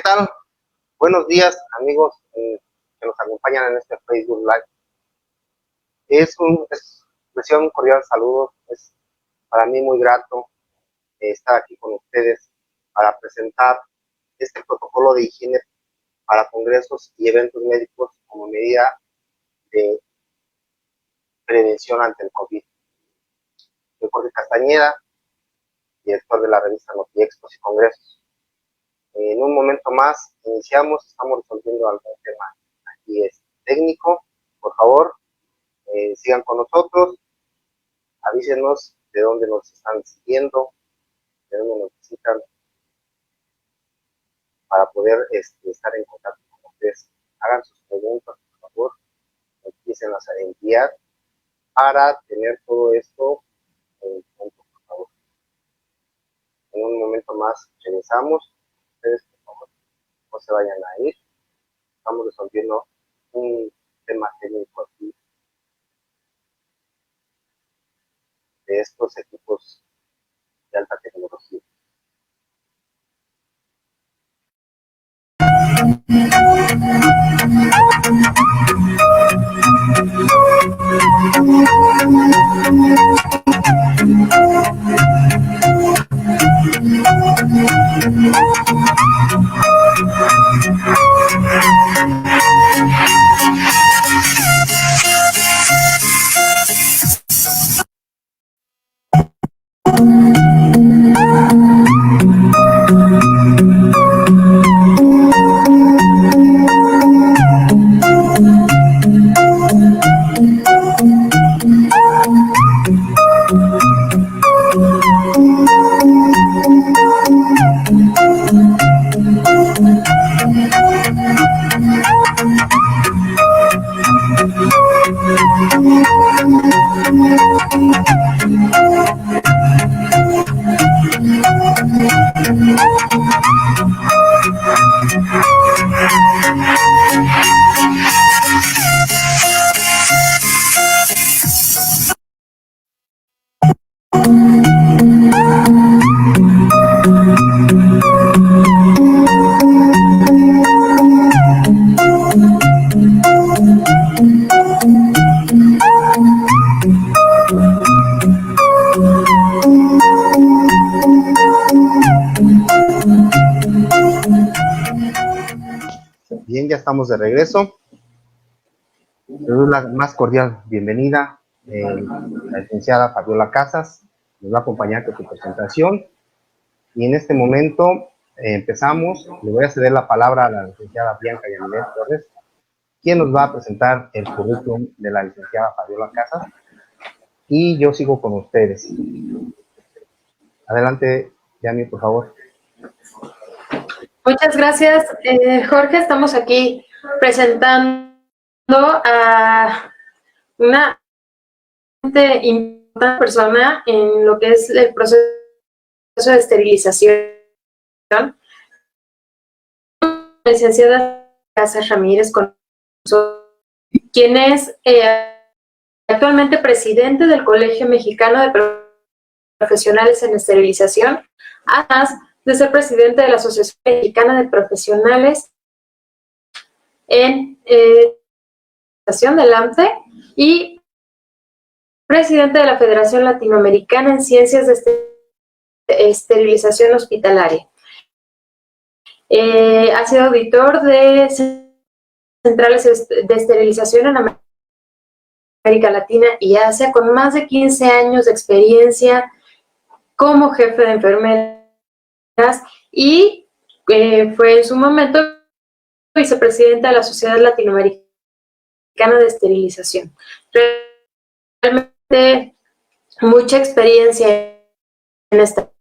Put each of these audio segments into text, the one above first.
tal? Buenos días, amigos que nos acompañan en este Facebook Live. Reciban un cordial saludo. Es para mí muy grato estar aquí con ustedes para presentar este protocolo de higiene para congresos y eventos médicos como medida de prevención ante el COVID. Soy Jorge Castañeda, director de la revista Notiexpos y Congresos. En un momento más iniciamos, estamos resolviendo algún tema aquí es técnico. Por favor, sigan con nosotros, avísenos de dónde nos están siguiendo, de dónde nos visitan, para poder estar en contacto con ustedes. Hagan sus preguntas, por favor, empiecen a enviar para tener todo esto en punto, por favor. En un momento más regresamos. Ustedes, por favor, no se vayan a ir. Estamos resolviendo un tema técnico aquí de estos equipos de alta tecnología. Bien, ya estamos de regreso. Les doy la más cordial bienvenida. La licenciada Fabiola Casas nos va a acompañar con su presentación. Y en este momento empezamos. Le voy a ceder la palabra a la licenciada Bianca Yamilet Torres, quien nos va a presentar el currículum de la licenciada Fabiola Casas. Y yo sigo con ustedes. Adelante, Yami, por favor. Muchas gracias, Jorge. Estamos aquí presentando a una importante persona en lo que es el proceso de esterilización. La licenciada Casas Ramírez, quien es actualmente presidente del Colegio Mexicano de Profesionales en Esterilización, además de ser presidente de la Asociación Mexicana de Profesionales en Esterilización del AMTE y presidente de la Federación Latinoamericana en Ciencias de Esterilización Hospitalaria. Ha sido auditor de centrales de esterilización en América Latina y Asia, con más de 15 años de experiencia como jefe de enfermeras y fue en su momento vicepresidenta de la Sociedad Latinoamericana de Esterilización. Realmente mucha experiencia en esta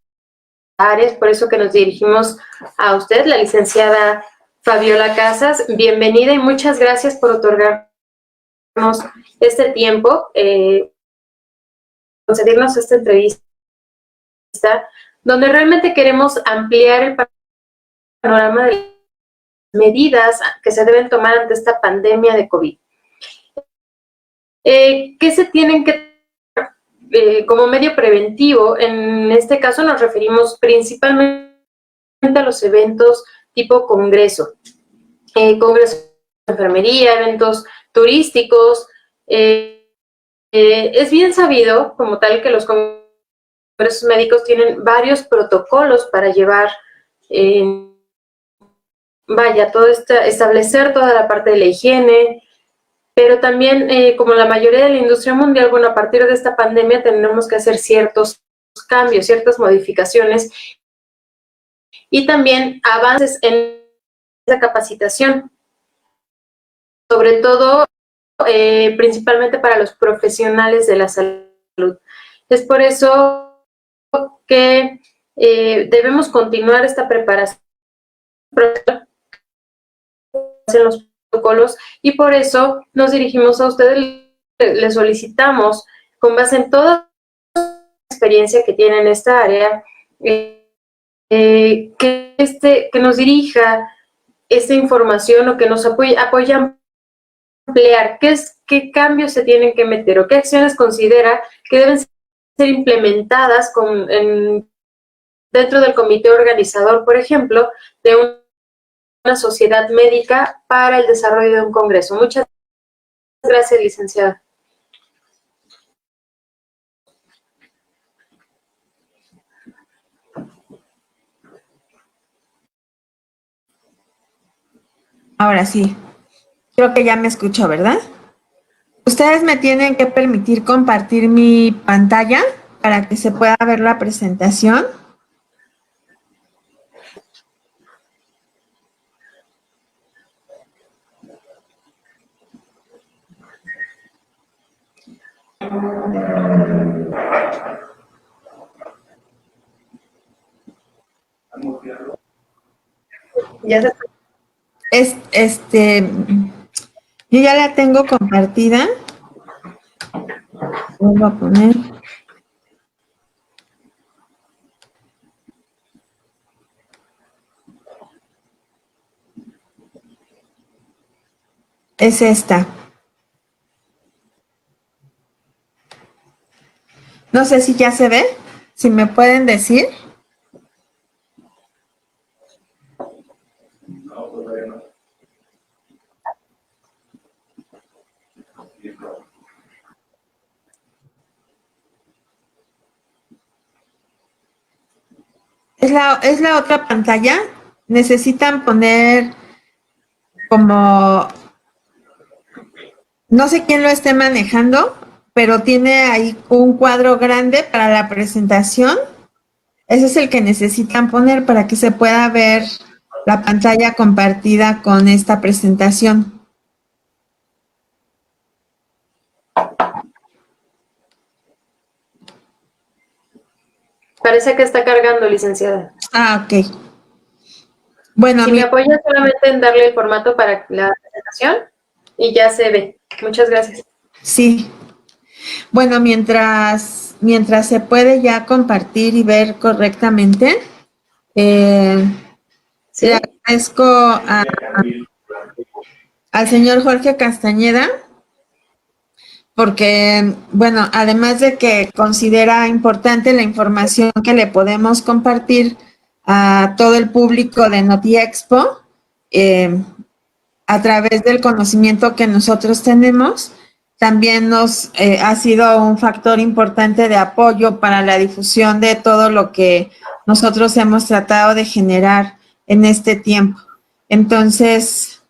área, es por eso que nos dirigimos a usted, la licenciada Fabiola Casas. Bienvenida y muchas gracias por otorgarnos este tiempo, concedernos esta entrevista, donde realmente queremos ampliar el panorama de las medidas que se deben tomar ante esta pandemia de COVID. ¿Qué se tienen que como medio preventivo? En este caso nos referimos principalmente a los eventos tipo congreso. Congresos de enfermería, eventos turísticos. Es bien sabido, como tal, que los congresos médicos tienen varios protocolos para llevar, establecer toda la parte de la higiene, pero también, como la mayoría de la industria mundial, bueno, a partir de esta pandemia tenemos que hacer ciertos cambios, ciertas modificaciones y también avances en la capacitación, sobre todo, principalmente para los profesionales de la salud. Es por eso que debemos continuar esta preparación en los protocolos y por eso nos dirigimos a ustedes, les solicitamos, con base en toda la experiencia que tiene en esta área, que nos dirija esta información o que nos apoye a ampliar qué cambios se tienen que meter o qué acciones considera que deben ser implementadas dentro del comité organizador, por ejemplo, de una sociedad médica para el desarrollo de un congreso. Muchas gracias, licenciada. Ahora sí, creo que ya me escuchó, ¿verdad? Ustedes me tienen que permitir compartir mi pantalla para que se pueda ver la presentación. Ya se Yo ya la tengo compartida. Vuelvo a poner. Es esta. No sé si ya se ve, si me pueden decir. Es la otra pantalla. Necesitan poner como, no sé quién lo esté manejando, pero tiene ahí un cuadro grande para la presentación. Ese es el que necesitan poner para que se pueda ver la pantalla compartida con esta presentación. parece que está cargando, licenciada. Ah, ok. Bueno, si me apoya solamente en darle el formato para la presentación y ya se ve. Muchas gracias. Sí. Bueno, mientras se puede ya compartir y ver correctamente, ¿Sí? le agradezco al señor Jorge Castañeda, porque, bueno, además de que considera importante la información que le podemos compartir a todo el público de NotiExpo, a través del conocimiento que nosotros tenemos, también nos ha sido un factor importante de apoyo para la difusión de todo lo que nosotros hemos tratado de generar en este tiempo. Entonces,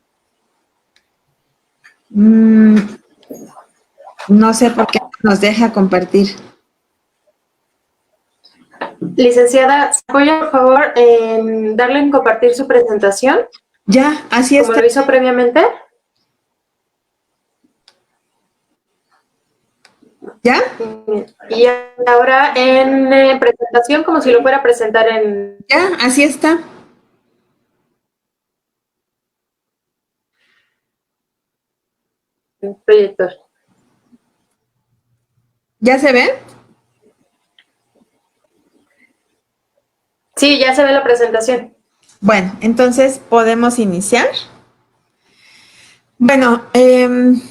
no sé por qué nos deja compartir. Licenciada, ¿se apoya por favor en darle en compartir su presentación? Ya, así es. Como lo hizo previamente. ¿Ya? Y ahora en presentación, como si lo fuera a presentar en... Ya, así está. proyector. ¿Ya se ve? Sí, ya se ve la presentación. Bueno, entonces podemos iniciar. Bueno, el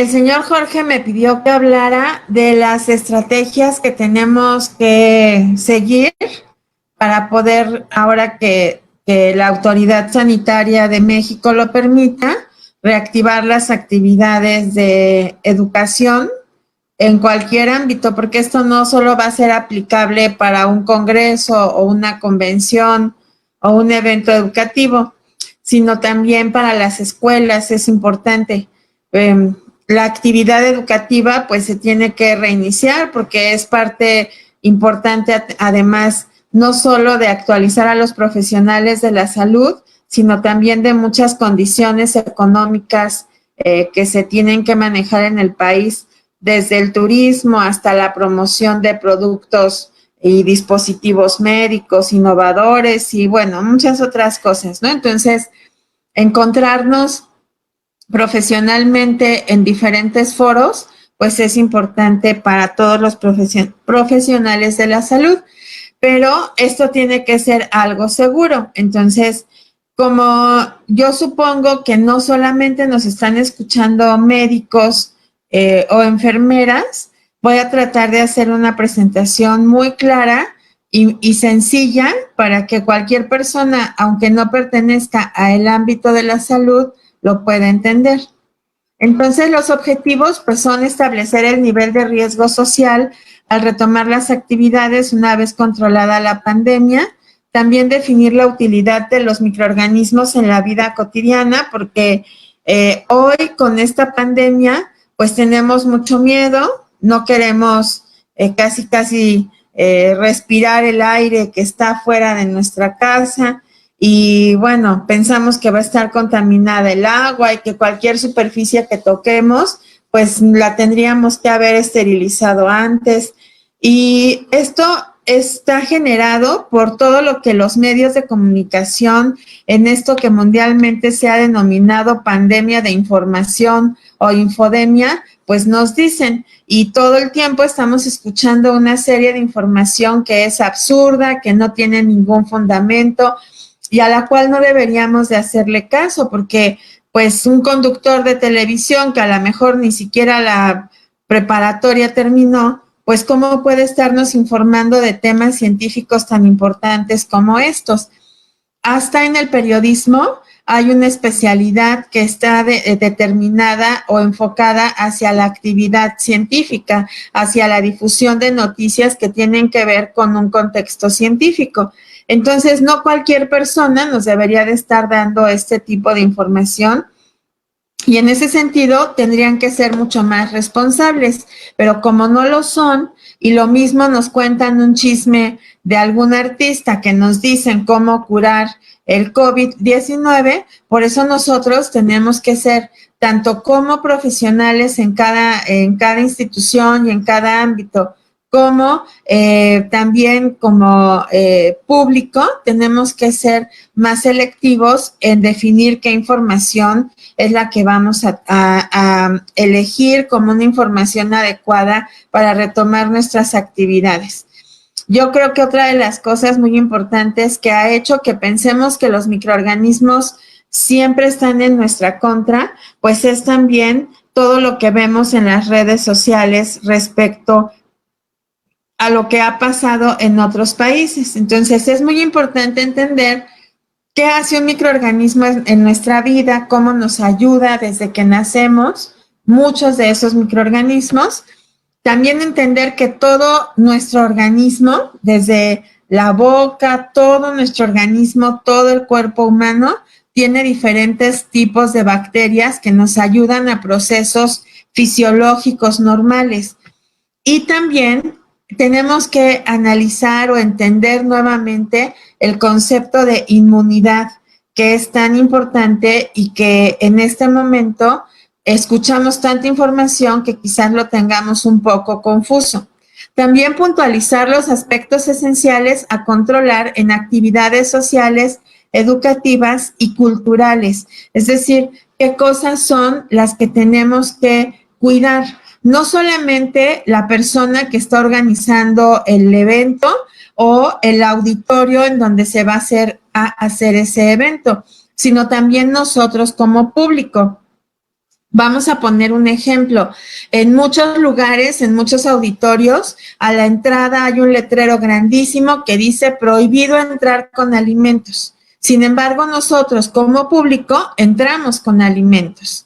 señor Jorge me pidió que hablara de las estrategias que tenemos que seguir para poder, ahora que que la Autoridad Sanitaria de México lo permita, reactivar las actividades de educación en cualquier ámbito, porque esto no solo va a ser aplicable para un congreso o una convención o un evento educativo, sino también para las escuelas. Es importante. La actividad educativa pues se tiene que reiniciar porque es parte importante, además, no solo de actualizar a los profesionales de la salud, sino también de muchas condiciones económicas que se tienen que manejar en el país, desde el turismo hasta la promoción de productos y dispositivos médicos innovadores y, bueno, muchas otras cosas, ¿no? Entonces, encontrarnos profesionalmente en diferentes foros, pues es importante para todos los profesionales de la salud, pero esto tiene que ser algo seguro. Entonces, como yo supongo que no solamente nos están escuchando médicos o enfermeras, voy a tratar de hacer una presentación muy clara y sencilla para que cualquier persona, aunque no pertenezca al ámbito de la salud, lo pueda entender. Entonces, los objetivos pues son establecer el nivel de riesgo social al retomar las actividades una vez controlada la pandemia, también definir la utilidad de los microorganismos en la vida cotidiana, porque hoy con esta pandemia pues tenemos mucho miedo, no queremos casi respirar el aire que está fuera de nuestra casa, y bueno, pensamos que va a estar contaminada el agua y que cualquier superficie que toquemos, pues la tendríamos que haber esterilizado antes. Y esto está generado por todo lo que los medios de comunicación, en esto que mundialmente se ha denominado pandemia de información o infodemia, pues nos dicen. Y todo el tiempo estamos escuchando una serie de información que es absurda, que no tiene ningún fundamento, y a la cual no deberíamos de hacerle caso, porque pues un conductor de televisión que a lo mejor ni siquiera la preparatoria terminó, pues cómo puede estarnos informando de temas científicos tan importantes como estos. Hasta en el periodismo hay una especialidad que está determinada o enfocada hacia la actividad científica, hacia la difusión de noticias que tienen que ver con un contexto científico. Entonces, no cualquier persona nos debería de estar dando este tipo de información, y en ese sentido tendrían que ser mucho más responsables, pero como no lo son, y lo mismo nos cuentan un chisme de algún artista que nos dicen cómo curar el COVID-19, por eso nosotros tenemos que ser, tanto como profesionales en cada institución y en cada ámbito, como también como público, tenemos que ser más selectivos en definir qué información es la que vamos a elegir como una información adecuada para retomar nuestras actividades. Yo creo que otra de las cosas muy importantes que ha hecho que pensemos que los microorganismos siempre están en nuestra contra, pues es también todo lo que vemos en las redes sociales respecto a lo que ha pasado en otros países. Entonces, es muy importante entender qué hace un microorganismo en nuestra vida, cómo nos ayuda desde que nacemos, muchos de esos microorganismos. También entender que todo nuestro organismo, desde la boca, todo nuestro organismo, todo el cuerpo humano, tiene diferentes tipos de bacterias que nos ayudan a procesos fisiológicos normales. Y también tenemos que analizar o entender nuevamente el concepto de inmunidad, que es tan importante y que en este momento escuchamos tanta información que quizás lo tengamos un poco confuso. También puntualizar los aspectos esenciales a controlar en actividades sociales, educativas y culturales. Es decir, qué cosas son las que tenemos que cuidar. No solamente la persona que está organizando el evento o el auditorio en donde se va a hacer ese evento, sino también nosotros como público. Vamos a poner un ejemplo. En muchos lugares, en muchos auditorios, a la entrada hay un letrero grandísimo que dice prohibido entrar con alimentos. Sin embargo, nosotros como público entramos con alimentos.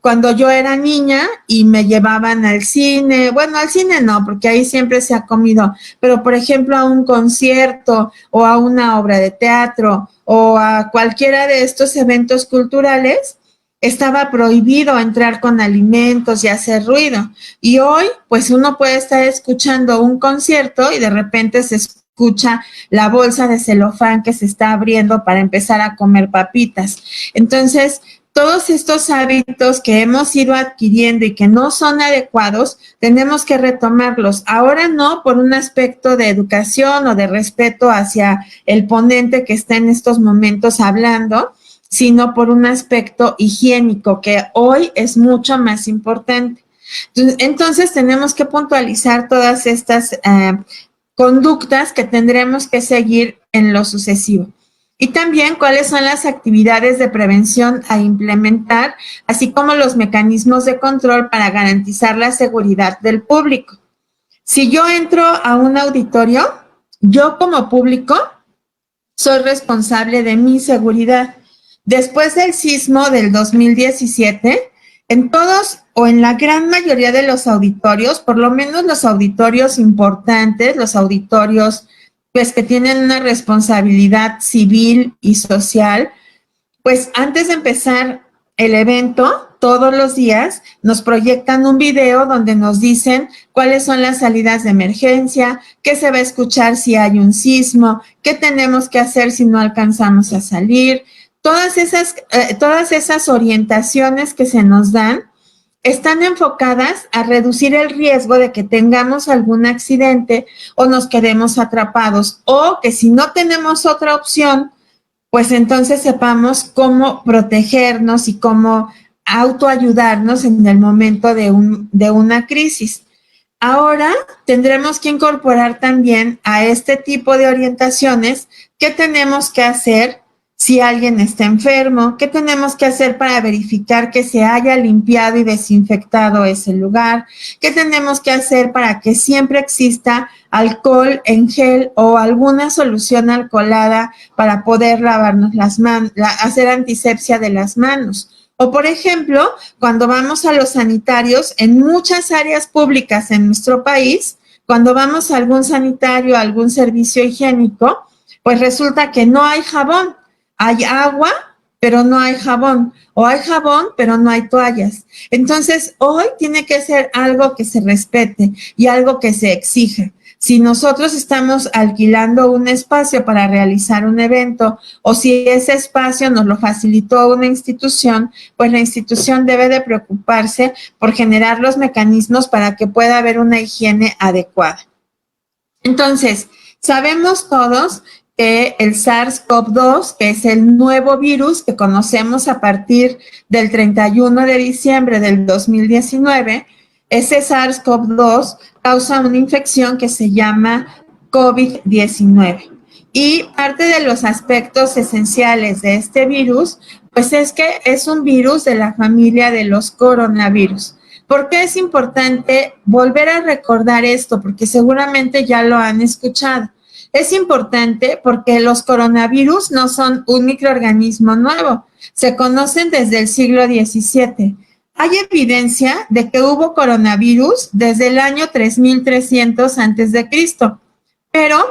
Cuando yo era niña y me llevaban al cine, bueno, al cine no, porque ahí siempre se ha comido, pero por ejemplo a un concierto o a una obra de teatro o a cualquiera de estos eventos culturales, estaba prohibido entrar con alimentos y hacer ruido. Y hoy, pues uno puede estar escuchando un concierto y de repente se escucha la bolsa de celofán que se está abriendo para empezar a comer papitas. Entonces, todos estos hábitos que hemos ido adquiriendo y que no son adecuados, tenemos que retomarlos. Ahora no por un aspecto de educación o de respeto hacia el ponente que está en estos momentos hablando, sino por un aspecto higiénico que hoy es mucho más importante. Entonces tenemos que puntualizar todas estas conductas que tendremos que seguir en lo sucesivo. Y también cuáles son las actividades de prevención a implementar, así como los mecanismos de control para garantizar la seguridad del público. Si yo entro a un auditorio, yo como público soy responsable de mi seguridad. Después del sismo del 2017, en todos o en la gran mayoría de los auditorios, por lo menos los auditorios importantes, los auditorios pues que tienen una responsabilidad civil y social, pues antes de empezar el evento, todos los días nos proyectan un video donde nos dicen cuáles son las salidas de emergencia, qué se va a escuchar si hay un sismo, qué tenemos que hacer si no alcanzamos a salir. Todas esas orientaciones que se nos dan están enfocadas a reducir el riesgo de que tengamos algún accidente o nos quedemos atrapados, o que si no tenemos otra opción, pues entonces sepamos cómo protegernos y cómo autoayudarnos en el momento de una crisis. Ahora tendremos que incorporar también a este tipo de orientaciones qué tenemos que hacer si alguien está enfermo, qué tenemos que hacer para verificar que se haya limpiado y desinfectado ese lugar, qué tenemos que hacer para que siempre exista alcohol en gel o alguna solución alcoholada para poder lavarnos las manos, hacer antisepsia de las manos. O, por ejemplo, cuando vamos a los sanitarios, en muchas áreas públicas en nuestro país, cuando vamos a algún sanitario, a algún servicio higiénico, pues resulta que no hay jabón. Hay agua, pero no hay jabón. O hay jabón, pero no hay toallas. Entonces, hoy tiene que ser algo que se respete y algo que se exija. Si nosotros estamos alquilando un espacio para realizar un evento o si ese espacio nos lo facilitó una institución, pues la institución debe de preocuparse por generar los mecanismos para que pueda haber una higiene adecuada. Entonces, sabemos todos que el SARS-CoV-2, que es el nuevo virus que conocemos a partir del 31 de diciembre del 2019, ese SARS-CoV-2 causa una infección que se llama COVID-19. Y parte de los aspectos esenciales de este virus, pues es que es un virus de la familia de los coronavirus. ¿Por qué es importante volver a recordar esto? Porque seguramente ya lo han escuchado. Es importante porque los coronavirus no son un microorganismo nuevo, se conocen desde el siglo XVII. Hay evidencia de que hubo coronavirus desde el año 3300 a.C., pero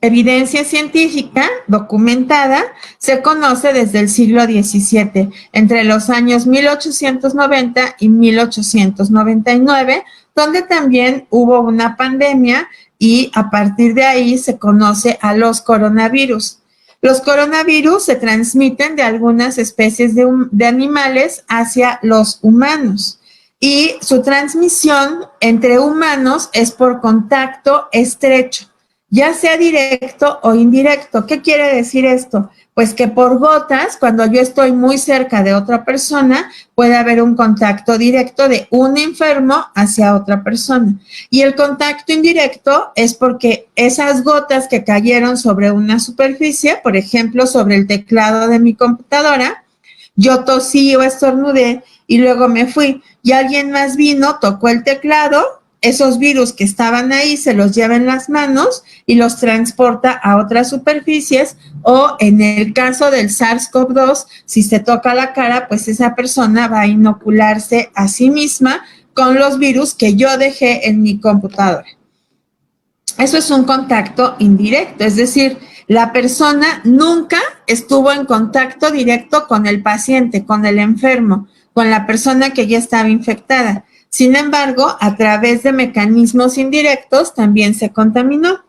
evidencia científica documentada se conoce desde el siglo XVII, entre los años 1890 y 1899, donde también hubo una pandemia y a partir de ahí se conoce a los coronavirus. Los coronavirus se transmiten de algunas especies de animales hacia los humanos y su transmisión entre humanos es por contacto estrecho, ya sea directo o indirecto. ¿Qué quiere decir esto? Pues que por gotas, cuando yo estoy muy cerca de otra persona, puede haber un contacto directo de un enfermo hacia otra persona. Y el contacto indirecto es porque esas gotas que cayeron sobre una superficie, por ejemplo, sobre el teclado de mi computadora, yo tosí o estornudé y luego me fui. Y alguien más vino, tocó el teclado esos virus que estaban ahí se los lleva en las manos y los transporta a otras superficies, o en el caso del SARS-CoV-2, si se toca la cara, pues esa persona va a inocularse a sí misma con los virus que yo dejé en mi computadora. Eso es un contacto indirecto, es decir, la persona nunca estuvo en contacto directo con el paciente, con el enfermo, con la persona que ya estaba infectada. Sin embargo, a través de mecanismos indirectos también se contaminó.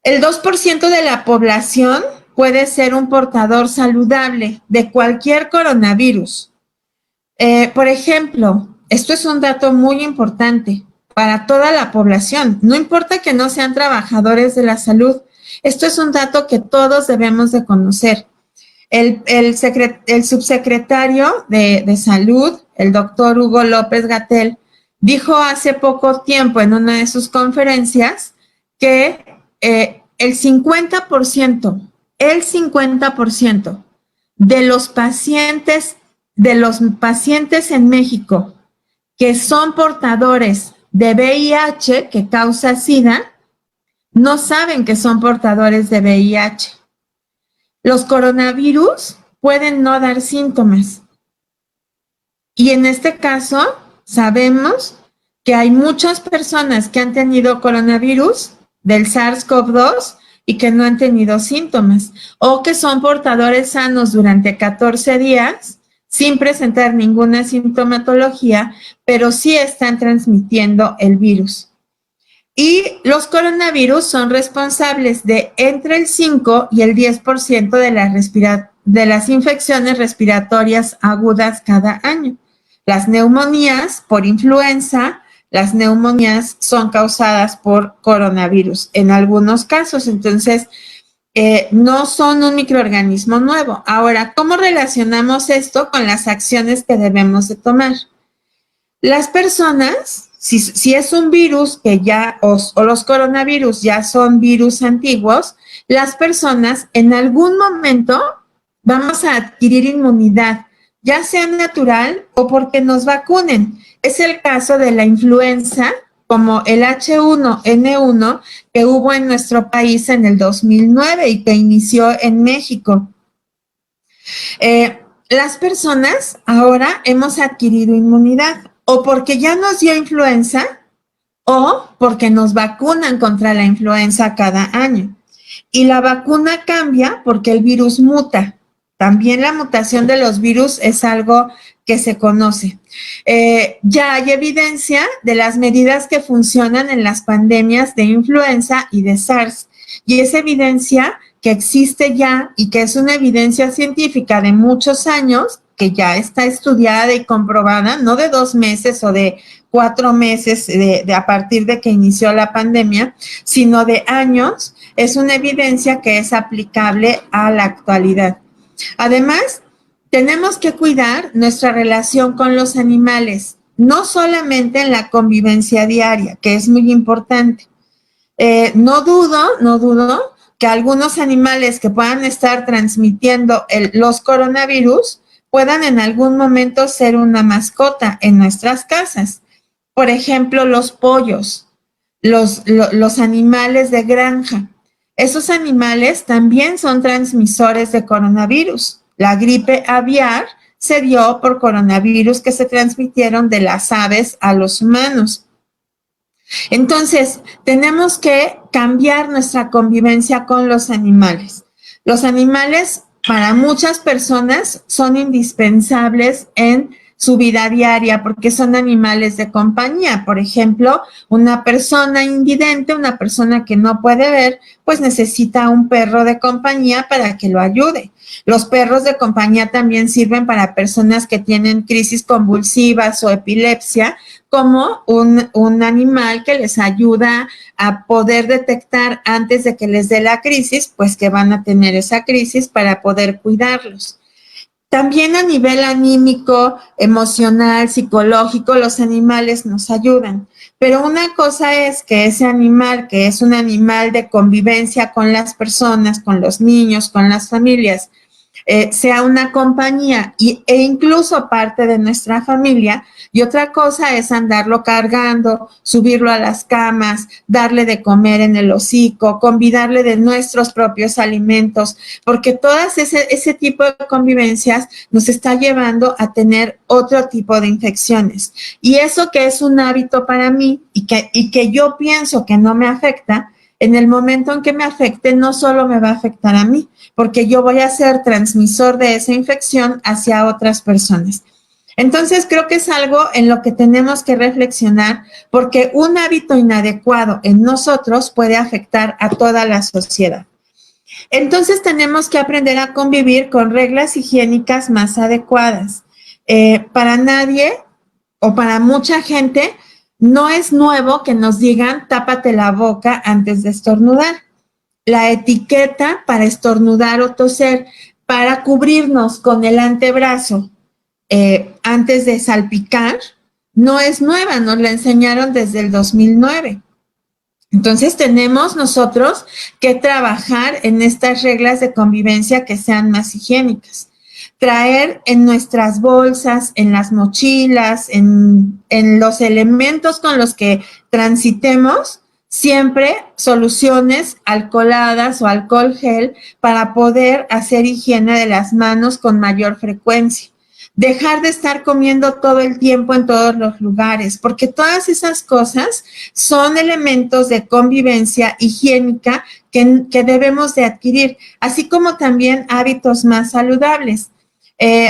El 2% de la población puede ser un portador saludable de cualquier coronavirus. Por ejemplo, esto es un dato muy importante para toda la población. No importa que no sean trabajadores de la salud. Esto es un dato que todos debemos de conocer. El subsecretario de Salud, el doctor Hugo López-Gatell, dijo hace poco tiempo en una de sus conferencias que el 50% de los pacientes en México que son portadores de VIH, que causa SIDA, no saben que son portadores de VIH. Los coronavirus pueden no dar síntomas. Y en este caso, sabemos que hay muchas personas que han tenido coronavirus del SARS-CoV-2 y que no han tenido síntomas, o que son portadores sanos durante 14 días sin presentar ninguna sintomatología, pero sí están transmitiendo el virus. Y los coronavirus son responsables de entre el 5 y el 10% de las infecciones respiratorias agudas cada año. Las neumonías por influenza, las neumonías son causadas por coronavirus en algunos casos. Entonces, no son un microorganismo nuevo. Ahora, ¿cómo relacionamos esto con las acciones que debemos de tomar? Las personas, si es un virus que ya, o los coronavirus ya son virus antiguos, las personas en algún momento vamos a adquirir inmunidad, ya sea natural o porque nos vacunen. Es el caso de la influenza, como el H1N1 que hubo en nuestro país en el 2009 y que inició en México. Las personas ahora hemos adquirido inmunidad, o porque ya nos dio influenza, o porque nos vacunan contra la influenza cada año. Y la vacuna cambia porque el virus muta. También la mutación de los virus es algo que se conoce. Ya hay evidencia de las medidas que funcionan en las pandemias de influenza y de SARS. Y es evidencia que existe ya y que es una evidencia científica de muchos años, que ya está estudiada y comprobada, no de 2 meses o de 4 meses de a partir de que inició la pandemia, sino de años. Es una evidencia que es aplicable a la actualidad. Además, tenemos que cuidar nuestra relación con los animales, no solamente en la convivencia diaria, que es muy importante. No dudo que algunos animales que puedan estar transmitiendo los coronavirus puedan en algún momento ser una mascota en nuestras casas. Por ejemplo, los pollos, los animales de granja. Esos animales también son transmisores de coronavirus. La gripe aviar se dio por coronavirus que se transmitieron de las aves a los humanos. Entonces, tenemos que cambiar nuestra convivencia con los animales. Los animales, para muchas personas, son indispensables en su vida diaria porque son animales de compañía. Por ejemplo, una persona invidente, una persona que no puede ver, pues necesita un perro de compañía para que lo ayude. Los perros de compañía también sirven para personas que tienen crisis convulsivas o epilepsia, como un animal que les ayuda a poder detectar antes de que les dé la crisis, pues que van a tener esa crisis para poder cuidarlos. También a nivel anímico, emocional, psicológico, los animales nos ayudan. Pero una cosa es que ese animal, que es un animal de convivencia con las personas, con los niños, con las familias, sea una compañía e incluso parte de nuestra familia, y otra cosa es andarlo cargando, subirlo a las camas, darle de comer en el hocico, convidarle de nuestros propios alimentos, porque todas ese tipo de convivencias nos está llevando a tener otro tipo de infecciones. Y eso que es un hábito para mí y que yo pienso que no me afecta, en el momento en que me afecte, no solo me va a afectar a mí, porque yo voy a ser transmisor de esa infección hacia otras personas. Entonces, creo que es algo en lo que tenemos que reflexionar, porque un hábito inadecuado en nosotros puede afectar a toda la sociedad. Entonces, tenemos que aprender a convivir con reglas higiénicas más adecuadas. Para nadie o para mucha gente, no es nuevo que nos digan tápate la boca antes de estornudar. La etiqueta para estornudar o toser, para cubrirnos con el antebrazo antes de salpicar, no es nueva, nos la enseñaron desde el 2009. Entonces tenemos nosotros que trabajar en estas reglas de convivencia que sean más higiénicas. Traer en nuestras bolsas, en las mochilas, en los elementos con los que transitemos, siempre soluciones alcoholadas o alcohol gel para poder hacer higiene de las manos con mayor frecuencia. Dejar de estar comiendo todo el tiempo en todos los lugares, porque todas esas cosas son elementos de convivencia higiénica que debemos de adquirir, así como también hábitos más saludables.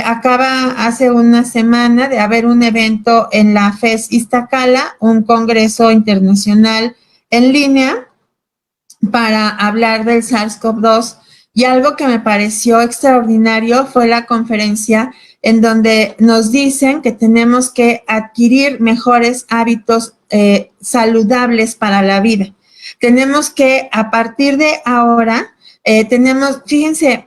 Acaba hace una semana de haber un evento en la FES Iztacala, un congreso internacional en línea para hablar del SARS-CoV-2, y algo que me pareció extraordinario fue la conferencia en donde nos dicen que tenemos que adquirir mejores hábitos saludables para la vida. Tenemos que, a partir de ahora, fíjense,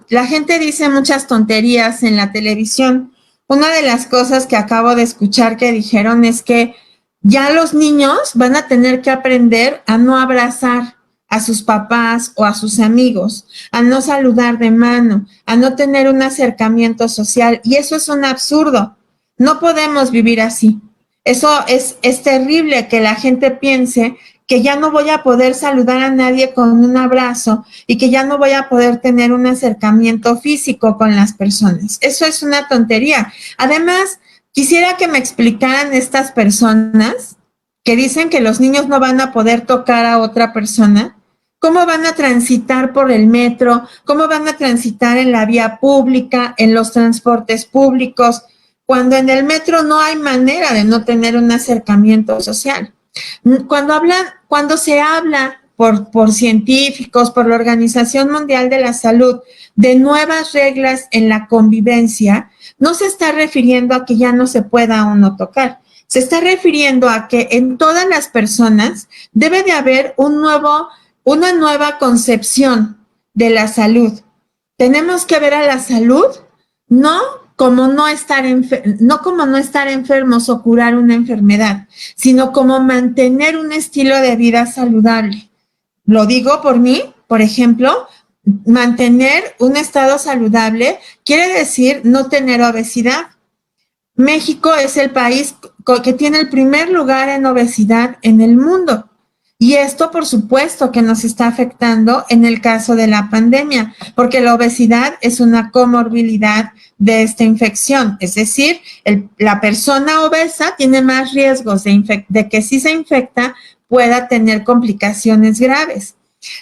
la gente dice muchas tonterías en la televisión. Una de las cosas que acabo de escuchar que dijeron es que ya los niños van a tener que aprender a no abrazar a sus papás o a sus amigos, a no saludar de mano, a no tener un acercamiento social. Y eso es un absurdo. No podemos vivir así. Eso es terrible que la gente piense que ya no voy a poder saludar a nadie con un abrazo y que ya no voy a poder tener un acercamiento físico con las personas. Eso es una tontería. Además, quisiera que me explicaran estas personas que dicen que los niños no van a poder tocar a otra persona. ¿Cómo van a transitar por el metro? ¿Cómo van a transitar en la vía pública, en los transportes públicos, cuando en el metro no hay manera de no tener un acercamiento social? Cuando se habla por científicos, por la Organización Mundial de la Salud, de nuevas reglas en la convivencia, no se está refiriendo a que ya no se pueda uno tocar. Se está refiriendo a que en todas las personas debe de haber una nueva concepción de la salud. Tenemos que ver a la salud no como no estar enfermos o curar una enfermedad, sino como mantener un estilo de vida saludable. Lo digo por mí, por ejemplo, mantener un estado saludable quiere decir no tener obesidad. México es el país que tiene el primer lugar en obesidad en el mundo. Y esto, por supuesto, que nos está afectando en el caso de la pandemia, porque la obesidad es una comorbilidad de esta infección. Es decir, la persona obesa tiene más riesgos de que si se infecta pueda tener complicaciones graves.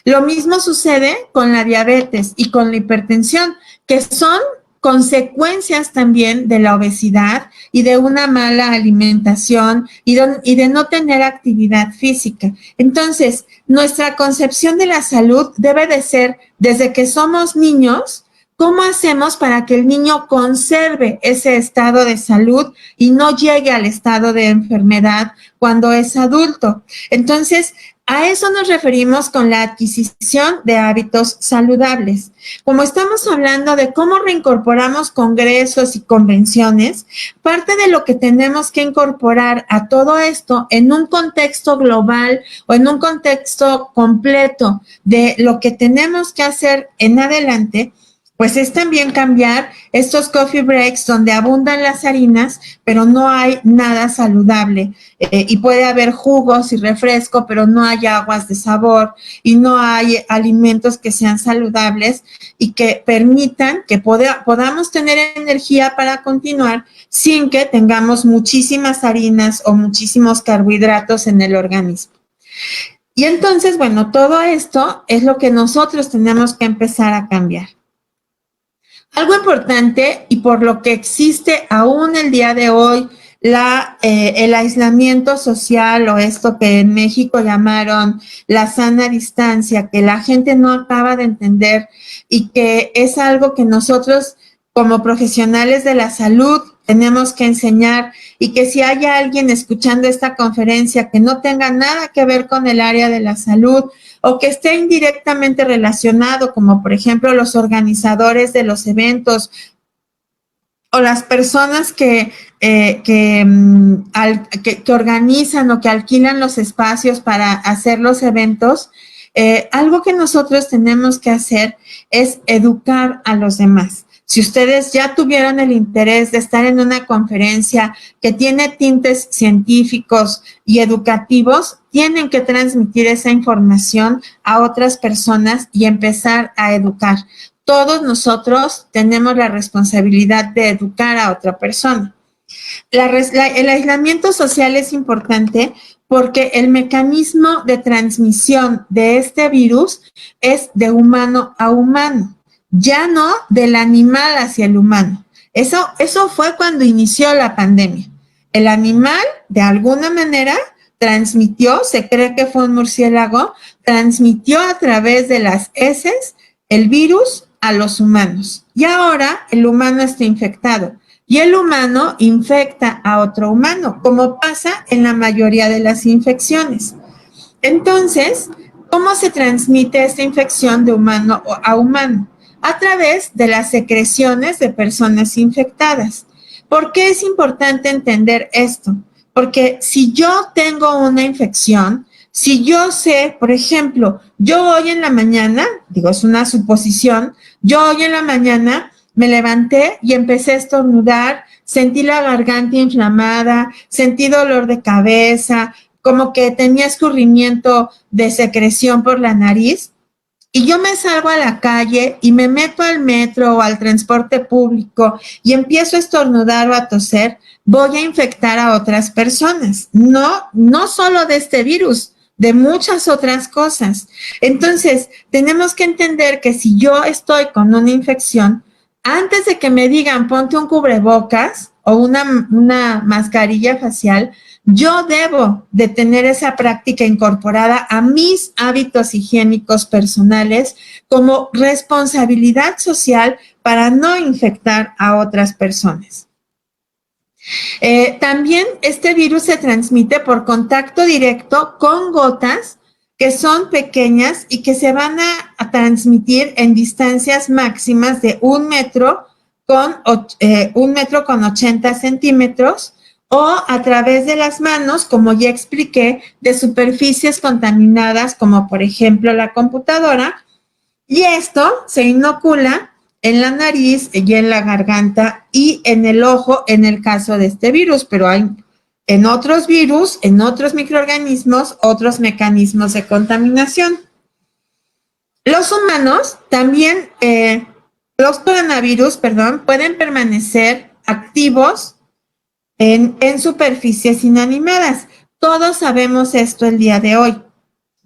Lo mismo sucede con la diabetes y con la hipertensión, que son consecuencias también de la obesidad y de una mala alimentación y de no tener actividad física. Entonces, nuestra concepción de la salud debe de ser, desde que somos niños, ¿cómo hacemos para que el niño conserve ese estado de salud y no llegue al estado de enfermedad cuando es adulto? Entonces, a eso nos referimos con la adquisición de hábitos saludables. Como estamos hablando de cómo reincorporamos congresos y convenciones, parte de lo que tenemos que incorporar a todo esto en un contexto global o en un contexto completo de lo que tenemos que hacer en adelante pues es también cambiar estos coffee breaks donde abundan las harinas, pero no hay nada saludable. Y puede haber jugos y refresco, pero no hay aguas de sabor y no hay alimentos que sean saludables y que permitan que podamos tener energía para continuar sin que tengamos muchísimas harinas o muchísimos carbohidratos en el organismo. Y entonces, bueno, todo esto es lo que nosotros tenemos que empezar a cambiar. Algo importante y por lo que existe aún el día de hoy el aislamiento social o esto que en México llamaron la sana distancia, que la gente no acaba de entender y que es algo que nosotros como profesionales de la salud tenemos que enseñar y que si hay alguien escuchando esta conferencia que no tenga nada que ver con el área de la salud o que esté indirectamente relacionado, como por ejemplo los organizadores de los eventos o las personas que organizan o que alquilan los espacios para hacer los eventos, algo que nosotros tenemos que hacer es educar a los demás. Si ustedes ya tuvieron el interés de estar en una conferencia que tiene tintes científicos y educativos, tienen que transmitir esa información a otras personas y empezar a educar. Todos nosotros tenemos la responsabilidad de educar a otra persona. El aislamiento social es importante porque el mecanismo de transmisión de este virus es de humano a humano, ya no del animal hacia el humano. Eso fue cuando inició la pandemia. El animal, de alguna manera, transmitió, se cree que fue un murciélago, transmitió a través de las heces el virus a los humanos. Y ahora el humano está infectado. Y el humano infecta a otro humano, como pasa en la mayoría de las infecciones. Entonces, ¿cómo se transmite esta infección de humano a humano? A través de las secreciones de personas infectadas. ¿Por qué es importante entender esto? Porque si yo tengo una infección, si yo sé, por ejemplo, yo hoy en la mañana, digo, es una suposición, yo hoy en la mañana me levanté y empecé a estornudar, sentí la garganta inflamada, sentí dolor de cabeza, como que tenía escurrimiento de secreción por la nariz, y yo me salgo a la calle y me meto al metro o al transporte público y empiezo a estornudar o a toser, voy a infectar a otras personas. No solo de este virus, de muchas otras cosas. Entonces, tenemos que entender que si yo estoy con una infección, antes de que me digan ponte un cubrebocas o una mascarilla facial, yo debo de tener esa práctica incorporada a mis hábitos higiénicos personales como responsabilidad social para no infectar a otras personas. También este virus se transmite por contacto directo con gotas que son pequeñas y que se van a transmitir en distancias máximas de 1 metro con 80 centímetros o a través de las manos, como ya expliqué, de superficies contaminadas como por ejemplo la computadora, y esto se inocula en la nariz y en la garganta y en el ojo en el caso de este virus, pero hay en otros virus, en otros microorganismos, otros mecanismos de contaminación. Los humanos también, los coronavirus, pueden permanecer activos en superficies inanimadas. Todos sabemos esto el día de hoy,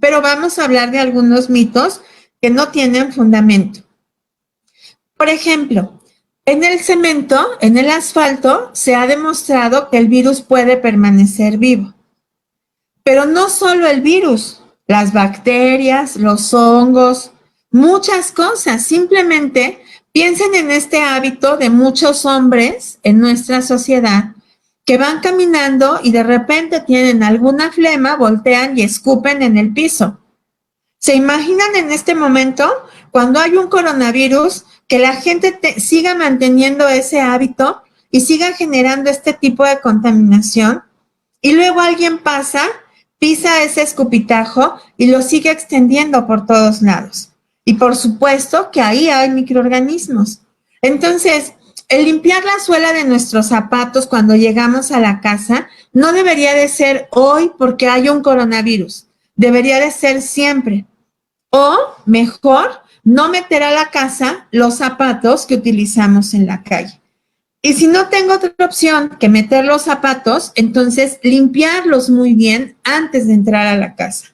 pero vamos a hablar de algunos mitos que no tienen fundamento. Por ejemplo, en el cemento, en el asfalto, se ha demostrado que el virus puede permanecer vivo. Pero no solo el virus, las bacterias, los hongos, muchas cosas. Simplemente piensen en este hábito de muchos hombres en nuestra sociedad que van caminando y de repente tienen alguna flema, voltean y escupen en el piso. ¿Se imaginan en este momento, cuando hay un coronavirus, que la gente siga manteniendo ese hábito y siga generando este tipo de contaminación? Y luego alguien pisa ese escupitajo y lo sigue extendiendo por todos lados. Y por supuesto que ahí hay microorganismos. Entonces, el limpiar la suela de nuestros zapatos cuando llegamos a la casa no debería de ser hoy porque hay un coronavirus. Debería de ser siempre. O mejor, no meter a la casa los zapatos que utilizamos en la calle. Y si no tengo otra opción que meter los zapatos, entonces limpiarlos muy bien antes de entrar a la casa.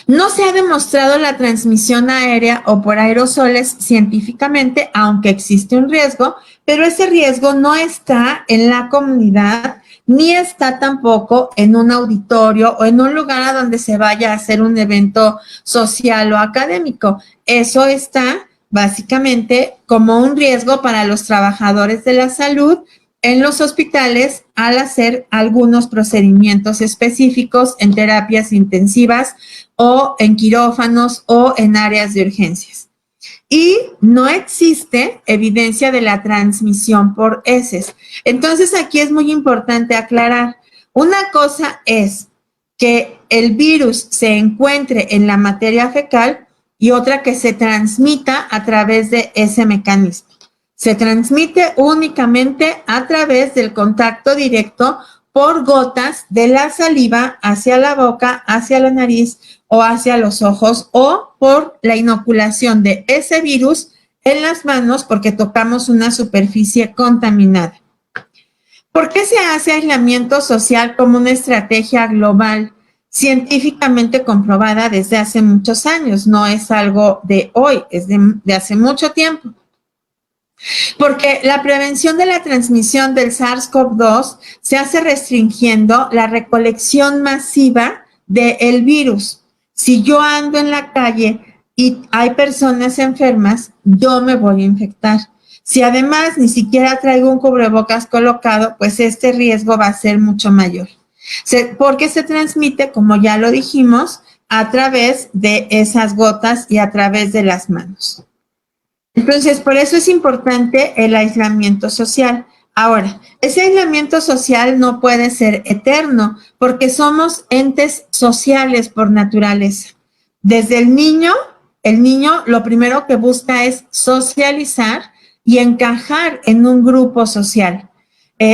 No se ha demostrado la transmisión aérea o por aerosoles científicamente, aunque existe un riesgo, pero ese riesgo no está en la comunidad, ni está tampoco en un auditorio o en un lugar a donde se vaya a hacer un evento social o académico. Eso está básicamente como un riesgo para los trabajadores de la salud en los hospitales al hacer algunos procedimientos específicos en terapias intensivas o en quirófanos o en áreas de urgencias. Y no existe evidencia de la transmisión por heces. Entonces aquí es muy importante aclarar, una cosa es que el virus se encuentre en la materia fecal y otra que se transmita a través de ese mecanismo. Se transmite únicamente a través del contacto directo por gotas de la saliva hacia la boca, hacia la nariz o hacia los ojos, o por la inoculación de ese virus en las manos porque tocamos una superficie contaminada. ¿Por qué se hace aislamiento social como una estrategia global científicamente comprobada desde hace muchos años? No es algo de hoy, es de hace mucho tiempo. Porque la prevención de la transmisión del SARS-CoV-2 se hace restringiendo la recolección masiva del virus. Si yo ando en la calle y hay personas enfermas, yo me voy a infectar. Si además ni siquiera traigo un cubrebocas colocado, pues este riesgo va a ser mucho mayor. Porque se transmite, como ya lo dijimos, a través de esas gotas y a través de las manos. Entonces, por eso es importante el aislamiento social. Ahora, ese aislamiento social no puede ser eterno porque somos entes sociales por naturaleza. Desde el niño lo primero que busca es socializar y encajar en un grupo social.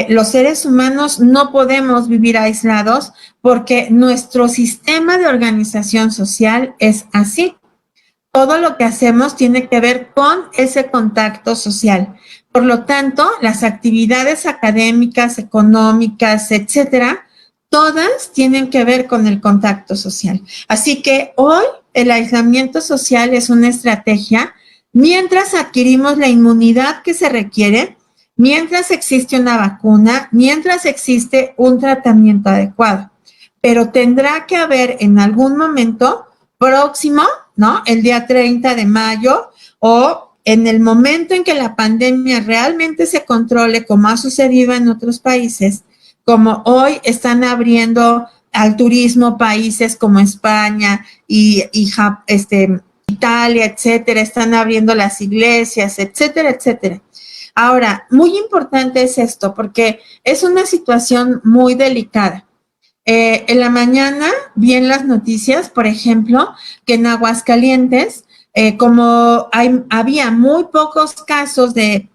Los seres humanos no podemos vivir aislados porque nuestro sistema de organización social es así. Todo lo que hacemos tiene que ver con ese contacto social. Por lo tanto, las actividades académicas, económicas, etcétera, todas tienen que ver con el contacto social. Así que hoy el aislamiento social es una estrategia mientras adquirimos la inmunidad que se requiere, mientras existe una vacuna, mientras existe un tratamiento adecuado. Pero tendrá que haber en algún momento próximo, ¿no? El día 30 de mayo o en el momento en que la pandemia realmente se controle, como ha sucedido en otros países, como hoy están abriendo al turismo países como España y Italia, etcétera, están abriendo las iglesias, etcétera, etcétera. Ahora, muy importante es esto porque es una situación muy delicada. En la mañana vi en las noticias, por ejemplo, que en Aguascalientes, como había muy pocos casos de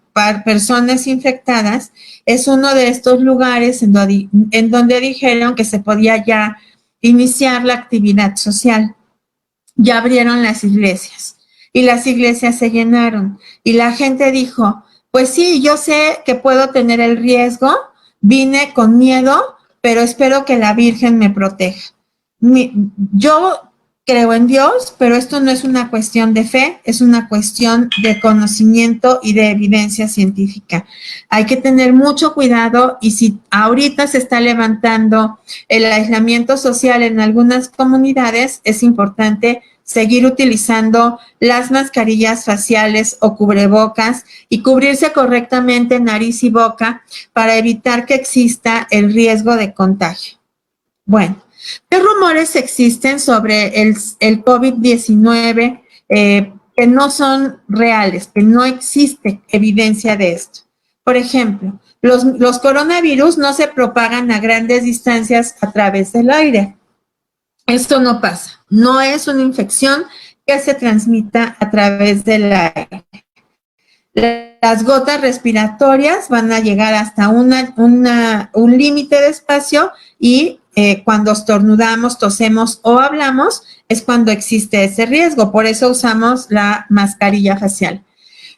personas infectadas, es uno de estos lugares en donde dijeron que se podía ya iniciar la actividad social. Ya abrieron las iglesias y las iglesias se llenaron y la gente dijo, pues sí, yo sé que puedo tener el riesgo, vine con miedo, pero espero que la Virgen me proteja. Yo creo en Dios, pero esto no es una cuestión de fe, es una cuestión de conocimiento y de evidencia científica. Hay que tener mucho cuidado y si ahorita se está levantando el aislamiento social en algunas comunidades, es importante seguir utilizando las mascarillas faciales o cubrebocas y cubrirse correctamente nariz y boca para evitar que exista el riesgo de contagio. Bueno, ¿qué rumores existen sobre el COVID-19 que no son reales, que no existe evidencia de esto? Por ejemplo, los coronavirus no se propagan a grandes distancias a través del aire. Esto no pasa, no es una infección que se transmita a través del aire. Las gotas respiratorias van a llegar hasta un límite de espacio y cuando estornudamos, tosemos o hablamos es cuando existe ese riesgo. Por eso usamos la mascarilla facial.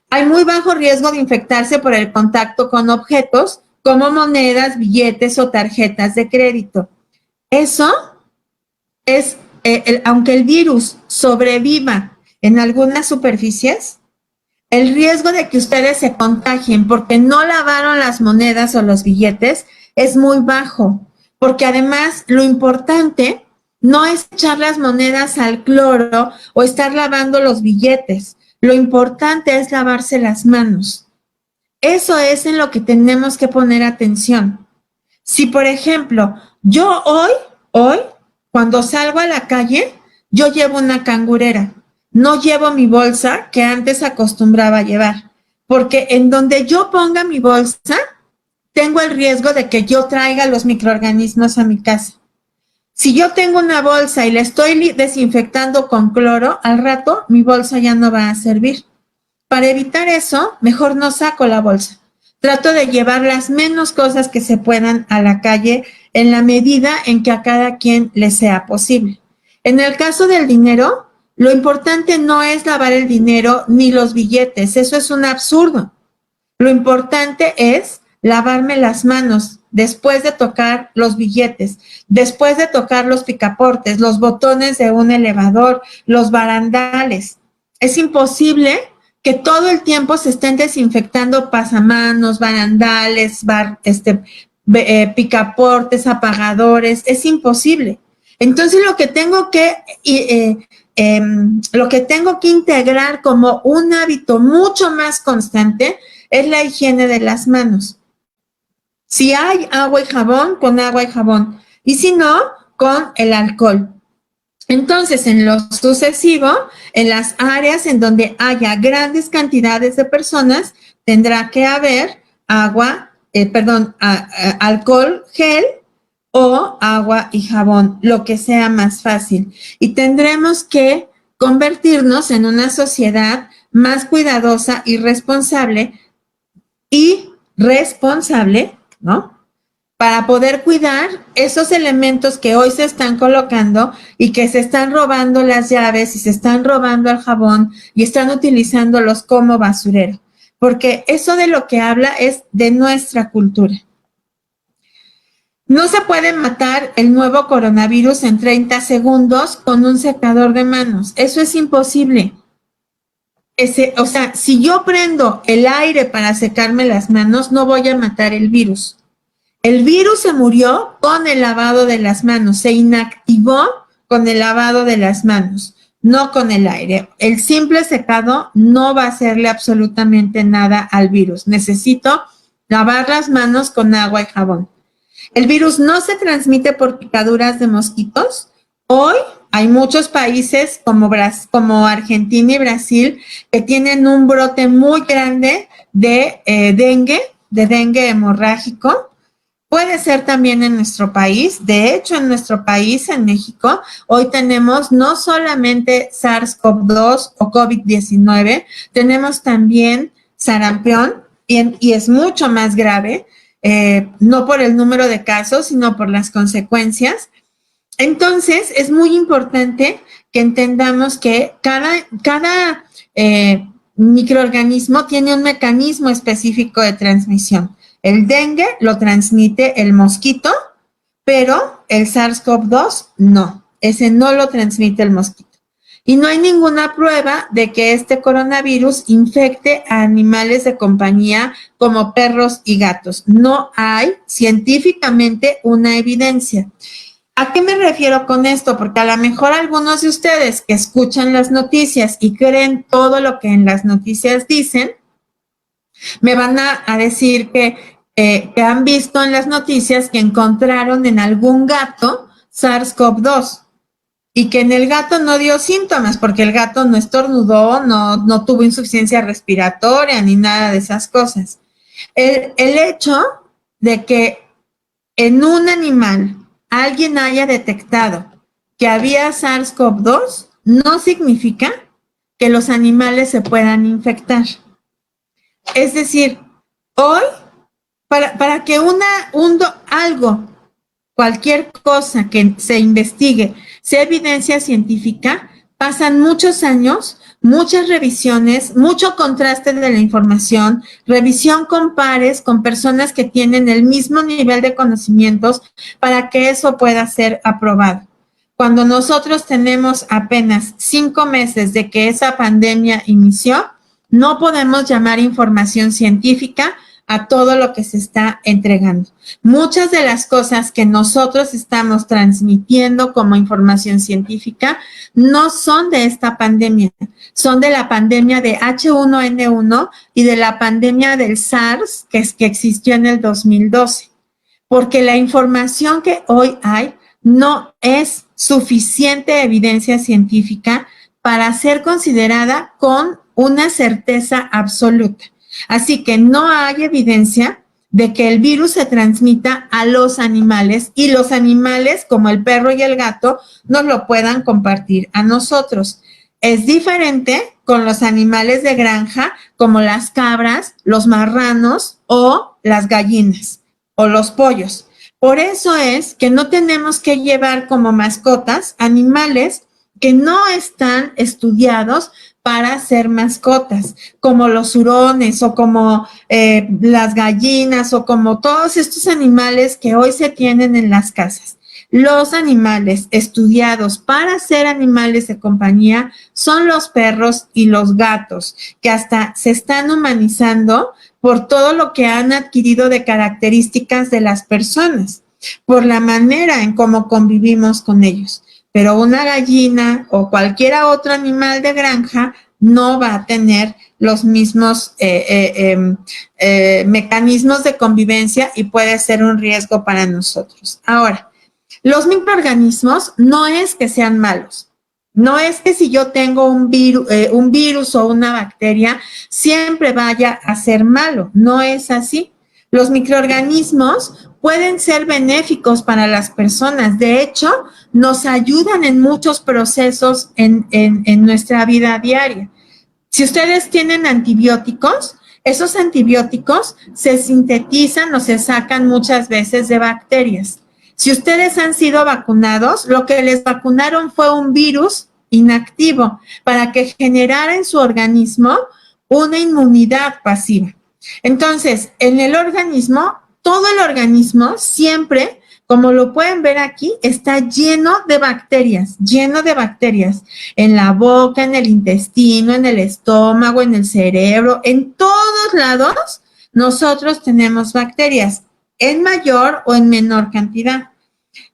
Hay muy bajo riesgo de infectarse por el contacto con objetos como monedas, billetes o tarjetas de crédito. Eso es, aunque el virus sobreviva en algunas superficies, el riesgo de que ustedes se contagien porque no lavaron las monedas o los billetes es muy bajo, porque además lo importante no es echar las monedas al cloro o estar lavando los billetes. Lo importante es lavarse las manos. Eso es en lo que tenemos que poner atención. Si, por ejemplo, yo hoy, cuando salgo a la calle, yo llevo una cangurera. No llevo mi bolsa que antes acostumbraba a llevar, porque en donde yo ponga mi bolsa, tengo el riesgo de que yo traiga los microorganismos a mi casa. Si yo tengo una bolsa y la estoy desinfectando con cloro, al rato mi bolsa ya no va a servir. Para evitar eso, mejor no saco la bolsa. Trato de llevar las menos cosas que se puedan a la calle en la medida en que a cada quien le sea posible. En el caso del dinero, lo importante no es lavar el dinero ni los billetes, eso es un absurdo. Lo importante es lavarme las manos después de tocar los billetes, después de tocar los picaportes, los botones de un elevador, los barandales. Es imposible que todo el tiempo se estén desinfectando pasamanos, barandales, picaportes, apagadores. Es imposible. Entonces lo que tengo que integrar como un hábito mucho más constante es la higiene de las manos. Si hay agua y jabón, con agua y jabón. Y si no, con el alcohol. Entonces, en lo sucesivo, en las áreas en donde haya grandes cantidades de personas, tendrá que haber alcohol gel o agua y jabón, lo que sea más fácil. Y tendremos que convertirnos en una sociedad más cuidadosa y responsable, ¿no? Para poder cuidar esos elementos que hoy se están colocando y que se están robando las llaves y se están robando el jabón y están utilizándolos como basurero. Porque eso de lo que habla es de nuestra cultura. No se puede matar el nuevo coronavirus en 30 segundos con un secador de manos. Eso es imposible. Si yo prendo el aire para secarme las manos, no voy a matar el virus. El virus se murió con el lavado de las manos, se inactivó con el lavado de las manos, no con el aire. El simple secado no va a hacerle absolutamente nada al virus. Necesito lavar las manos con agua y jabón. El virus no se transmite por picaduras de mosquitos. Hoy hay muchos países como Argentina y Brasil que tienen un brote muy grande de dengue hemorrágico. Puede ser también en nuestro país. De hecho, en nuestro país, en México, hoy tenemos no solamente SARS-CoV-2 o COVID-19, tenemos también sarampión y es mucho más grave, no por el número de casos, sino por las consecuencias. Entonces, es muy importante que entendamos que cada microorganismo tiene un mecanismo específico de transmisión. El dengue lo transmite el mosquito, pero el SARS-CoV-2 no. Ese no lo transmite el mosquito. Y no hay ninguna prueba de que este coronavirus infecte a animales de compañía como perros y gatos. No hay científicamente una evidencia. ¿A qué me refiero con esto? Porque a lo mejor algunos de ustedes que escuchan las noticias y creen todo lo que en las noticias dicen, me van a decir que han visto en las noticias que encontraron en algún gato SARS-CoV-2 y que en el gato no dio síntomas porque el gato no estornudó, no tuvo insuficiencia respiratoria ni nada de esas cosas. El hecho de que en un animal alguien haya detectado que había SARS-CoV-2 no significa que los animales se puedan infectar. Es decir, hoy, para que algo, cualquier cosa que se investigue, sea evidencia científica, pasan muchos años, muchas revisiones, mucho contraste de la información, revisión con pares, con personas que tienen el mismo nivel de conocimientos para que eso pueda ser aprobado. Cuando nosotros tenemos apenas 5 meses de que esa pandemia inició, no podemos llamar información científica a todo lo que se está entregando. Muchas de las cosas que nosotros estamos transmitiendo como información científica no son de esta pandemia, son de la pandemia de H1N1 y de la pandemia del SARS que existió en el 2012, porque la información que hoy hay no es suficiente evidencia científica para ser considerada con una certeza absoluta. Así que no hay evidencia de que el virus se transmita a los animales y los animales, como el perro y el gato, nos lo puedan compartir a nosotros. Es diferente con los animales de granja, como las cabras, los marranos o las gallinas o los pollos. Por eso es que no tenemos que llevar como mascotas animales que no están estudiados para ser mascotas, como los hurones o como las gallinas o como todos estos animales que hoy se tienen en las casas. Los animales estudiados para ser animales de compañía son los perros y los gatos, que hasta se están humanizando por todo lo que han adquirido de características de las personas, por la manera en cómo convivimos con ellos. Pero una gallina o cualquier otro animal de granja no va a tener los mismos mecanismos de convivencia y puede ser un riesgo para nosotros. Ahora, los microorganismos no es que sean malos. No es que si yo tengo un virus o una bacteria, siempre vaya a ser malo. No es así. Los microorganismos pueden ser benéficos para las personas. De hecho, nos ayudan en muchos procesos en nuestra vida diaria. Si ustedes tienen antibióticos, esos antibióticos se sintetizan o se sacan muchas veces de bacterias. Si ustedes han sido vacunados, lo que les vacunaron fue un virus inactivo para que generara en su organismo una inmunidad pasiva. Entonces, en el organismo, todo el organismo siempre, como lo pueden ver aquí, está lleno de bacterias, en la boca, en el intestino, en el estómago, en el cerebro, en todos lados nosotros tenemos bacterias, en mayor o en menor cantidad.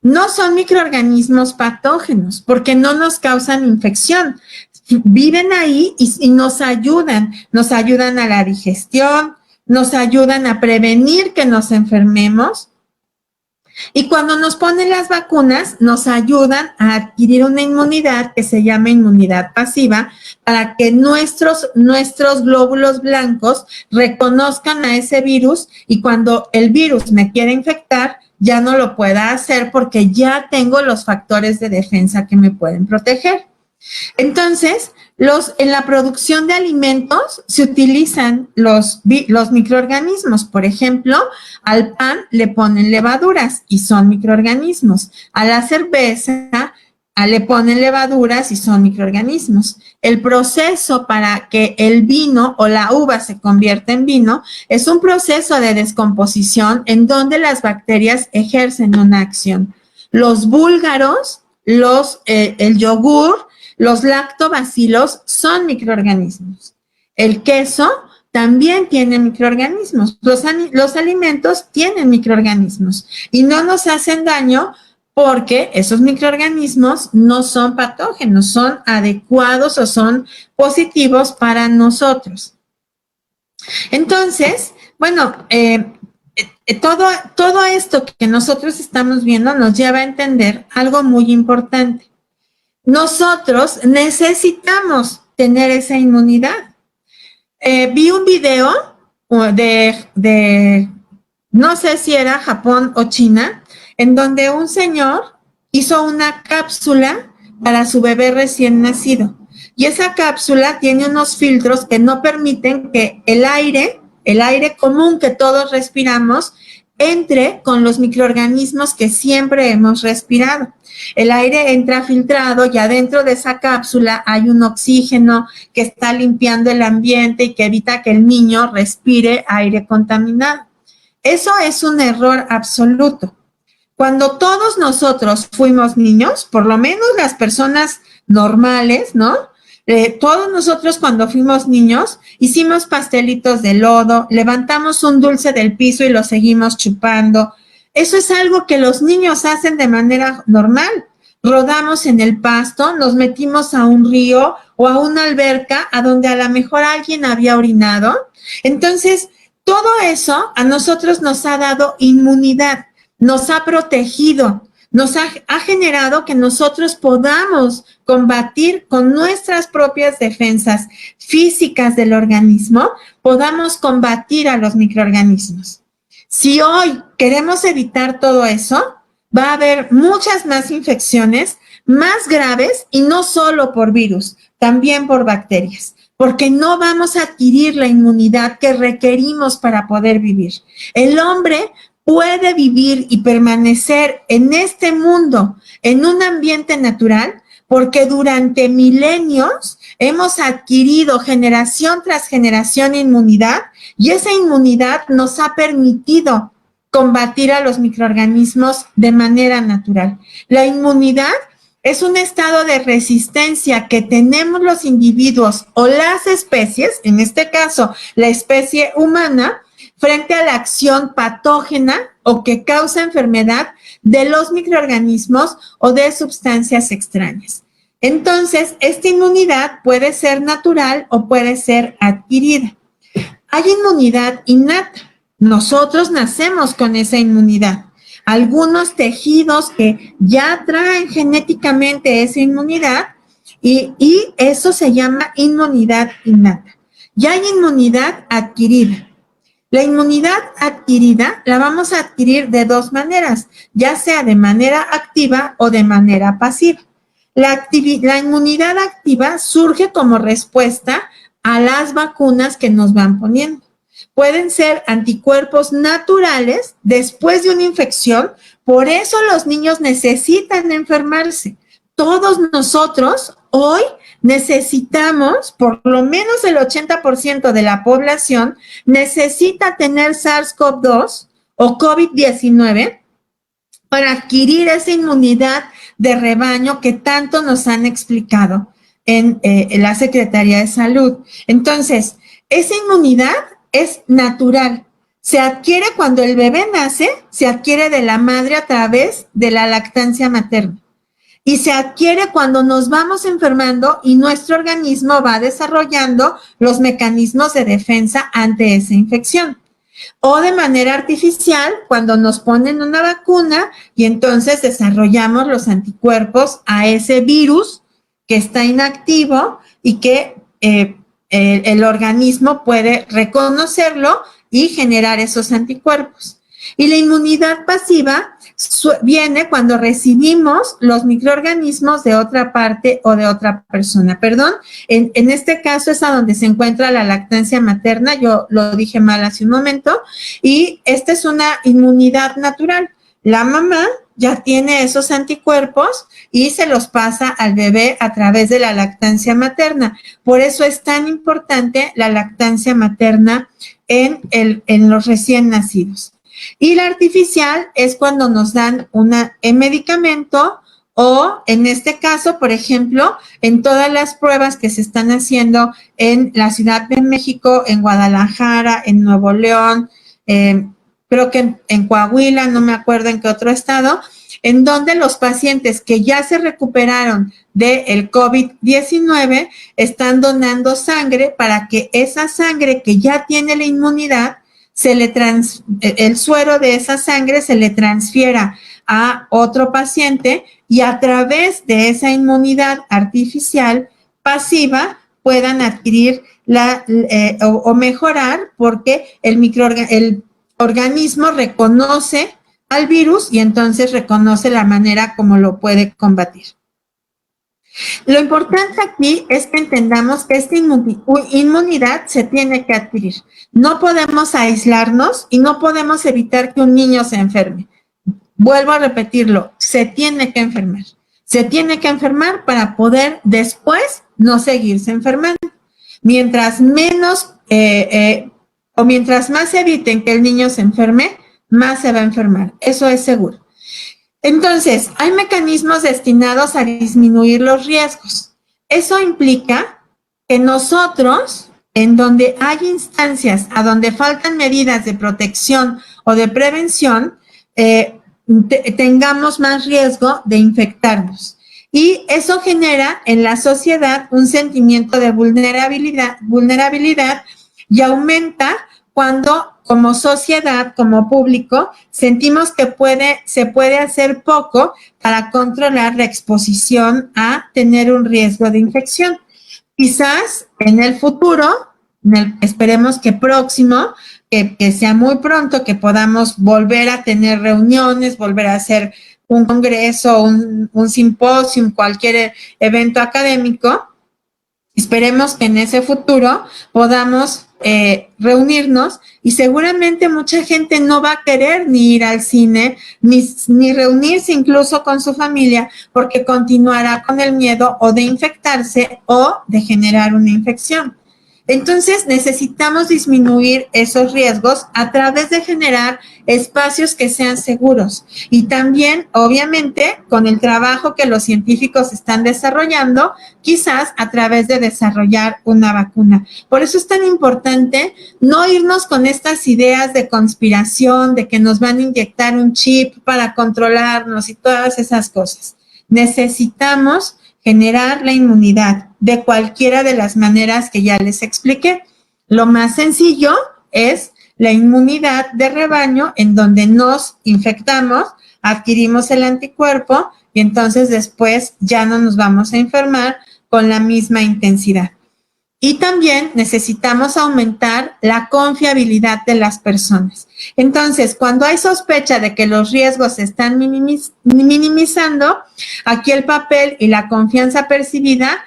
No son microorganismos patógenos porque no nos causan infección. Viven ahí y nos ayudan a la digestión, nos ayudan a prevenir que nos enfermemos. Y cuando nos ponen las vacunas, nos ayudan a adquirir una inmunidad que se llama inmunidad pasiva para que nuestros glóbulos blancos reconozcan a ese virus y cuando el virus me quiere infectar, ya no lo pueda hacer porque ya tengo los factores de defensa que me pueden proteger. Entonces, en la producción de alimentos se utilizan los microorganismos. Por ejemplo, al pan le ponen levaduras y son microorganismos. A la cerveza le ponen levaduras y son microorganismos. El proceso para que el vino o la uva se convierta en vino es un proceso de descomposición en donde las bacterias ejercen una acción. Los búlgaros, el yogur, los lactobacilos son microorganismos. El queso también tiene microorganismos. Los alimentos tienen microorganismos y no nos hacen daño porque esos microorganismos no son patógenos, son adecuados o son positivos para nosotros. Entonces, bueno, todo esto que nosotros estamos viendo nos lleva a entender algo muy importante. Nosotros necesitamos tener esa inmunidad. Vi un video de no sé si era Japón o China, en donde un señor hizo una cápsula para su bebé recién nacido. Y esa cápsula tiene unos filtros que no permiten que el aire común que todos respiramos, entre con los microorganismos que siempre hemos respirado. El aire entra filtrado y adentro de esa cápsula hay un oxígeno que está limpiando el ambiente y que evita que el niño respire aire contaminado. Eso es un error absoluto. Cuando todos nosotros fuimos niños, por lo menos las personas normales, ¿no? Todos nosotros cuando fuimos niños hicimos pastelitos de lodo, levantamos un dulce del piso y lo seguimos chupando. Eso es algo que los niños hacen de manera normal. Rodamos en el pasto, nos metimos a un río o a una alberca a donde a lo mejor alguien había orinado. Entonces, todo eso a nosotros nos ha dado inmunidad, nos ha protegido, nos ha generado que nosotros podamos combatir con nuestras propias defensas físicas del organismo, podamos combatir a los microorganismos. Si hoy queremos evitar todo eso, va a haber muchas más infecciones más graves y no solo por virus, también por bacterias, porque no vamos a adquirir la inmunidad que requerimos para poder vivir. El hombre puede vivir y permanecer en este mundo, en un ambiente natural, porque durante milenios hemos adquirido generación tras generación inmunidad y esa inmunidad nos ha permitido combatir a los microorganismos de manera natural. La inmunidad es un estado de resistencia que tenemos los individuos o las especies, en este caso la especie humana, frente a la acción patógena o que causa enfermedad de los microorganismos o de sustancias extrañas. Entonces, esta inmunidad puede ser natural o puede ser adquirida. Hay inmunidad innata. Nosotros nacemos con esa inmunidad. Algunos tejidos que ya traen genéticamente esa inmunidad y eso se llama inmunidad innata. Y hay inmunidad adquirida. La inmunidad adquirida la vamos a adquirir de dos maneras, ya sea de manera activa o de manera pasiva. La inmunidad activa surge como respuesta a las vacunas que nos van poniendo. Pueden ser anticuerpos naturales después de una infección, por eso los niños necesitan enfermarse. Todos nosotros hoy necesitamos, por lo menos el 80% de la población necesita tener SARS-CoV-2 o COVID-19 para adquirir esa inmunidad de rebaño que tanto nos han explicado en la Secretaría de Salud. Entonces, esa inmunidad es natural. Se adquiere cuando el bebé nace, se adquiere de la madre a través de la lactancia materna. Y se adquiere cuando nos vamos enfermando y nuestro organismo va desarrollando los mecanismos de defensa ante esa infección. O de manera artificial, cuando nos ponen una vacuna y entonces desarrollamos los anticuerpos a ese virus que está inactivo y que el organismo puede reconocerlo y generar esos anticuerpos. Y la inmunidad pasiva viene cuando recibimos los microorganismos de otra parte o de otra persona. Perdón, en este caso es a donde se encuentra la lactancia materna, yo lo dije mal hace un momento, y esta es una inmunidad natural. La mamá ya tiene esos anticuerpos y se los pasa al bebé a través de la lactancia materna. Por eso es tan importante la lactancia materna en los recién nacidos. Y la artificial es cuando nos dan un medicamento o, en este caso, por ejemplo, en todas las pruebas que se están haciendo en la Ciudad de México, en Guadalajara, en Nuevo León, creo que en Coahuila, no me acuerdo en qué otro estado, en donde los pacientes que ya se recuperaron del COVID-19 están donando sangre para que esa sangre que ya tiene la inmunidad, el suero de esa sangre se le transfiera a otro paciente y a través de esa inmunidad artificial pasiva puedan adquirir o mejorar porque el organismo reconoce al virus y entonces reconoce la manera como lo puede combatir. Lo importante aquí es que entendamos que esta inmunidad se tiene que adquirir. No podemos aislarnos y no podemos evitar que un niño se enferme. Vuelvo a repetirlo, se tiene que enfermar. Se tiene que enfermar para poder después no seguirse enfermando. Mientras menos o mientras más eviten que el niño se enferme, más se va a enfermar. Eso es seguro. Entonces, hay mecanismos destinados a disminuir los riesgos. Eso implica que nosotros, en donde hay instancias a donde faltan medidas de protección o de prevención, tengamos más riesgo de infectarnos. Y eso genera en la sociedad un sentimiento de vulnerabilidad y aumenta cuando como sociedad, como público, sentimos que se puede hacer poco para controlar la exposición a tener un riesgo de infección. Quizás en el futuro, esperemos que próximo, que sea muy pronto, que podamos volver a tener reuniones, volver a hacer un congreso, un simposio, cualquier evento académico. Esperemos que en ese futuro podamos reunirnos y seguramente mucha gente no va a querer ni ir al cine, ni reunirse incluso con su familia, porque continuará con el miedo o de infectarse o de generar una infección. Entonces, necesitamos disminuir esos riesgos a través de generar espacios que sean seguros y también, obviamente, con el trabajo que los científicos están desarrollando, quizás a través de desarrollar una vacuna. Por eso es tan importante no irnos con estas ideas de conspiración, de que nos van a inyectar un chip para controlarnos y todas esas cosas. Necesitamos generar la inmunidad de cualquiera de las maneras que ya les expliqué. Lo más sencillo es la inmunidad de rebaño, en donde nos infectamos, adquirimos el anticuerpo y entonces después ya no nos vamos a enfermar con la misma intensidad. Y también necesitamos aumentar la confiabilidad de las personas. Entonces, cuando hay sospecha de que los riesgos se están minimizando, aquí el papel y la confianza percibida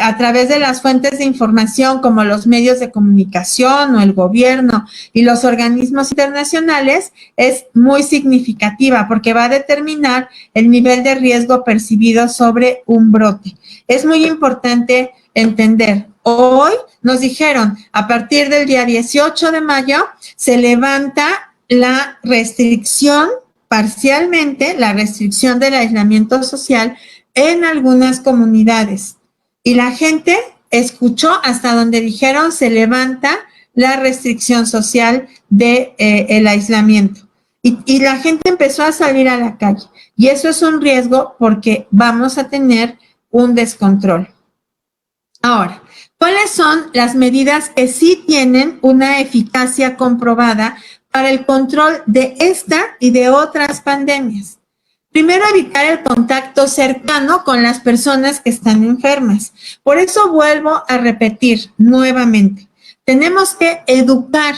a través de las fuentes de información como los medios de comunicación o el gobierno y los organismos internacionales es muy significativa porque va a determinar el nivel de riesgo percibido sobre un brote. Es muy importante entender. Hoy nos dijeron, a partir del día 18 de mayo, se levanta la restricción, parcialmente, la restricción del aislamiento social en algunas comunidades. Y la gente escuchó hasta donde dijeron, se levanta la restricción social del aislamiento. Y la gente empezó a salir a la calle. Y eso es un riesgo porque vamos a tener un descontrol. Ahora, ¿cuáles son las medidas que sí tienen una eficacia comprobada para el control de esta y de otras pandemias? Primero, evitar el contacto cercano con las personas que están enfermas. Por eso vuelvo a repetir nuevamente, tenemos que educar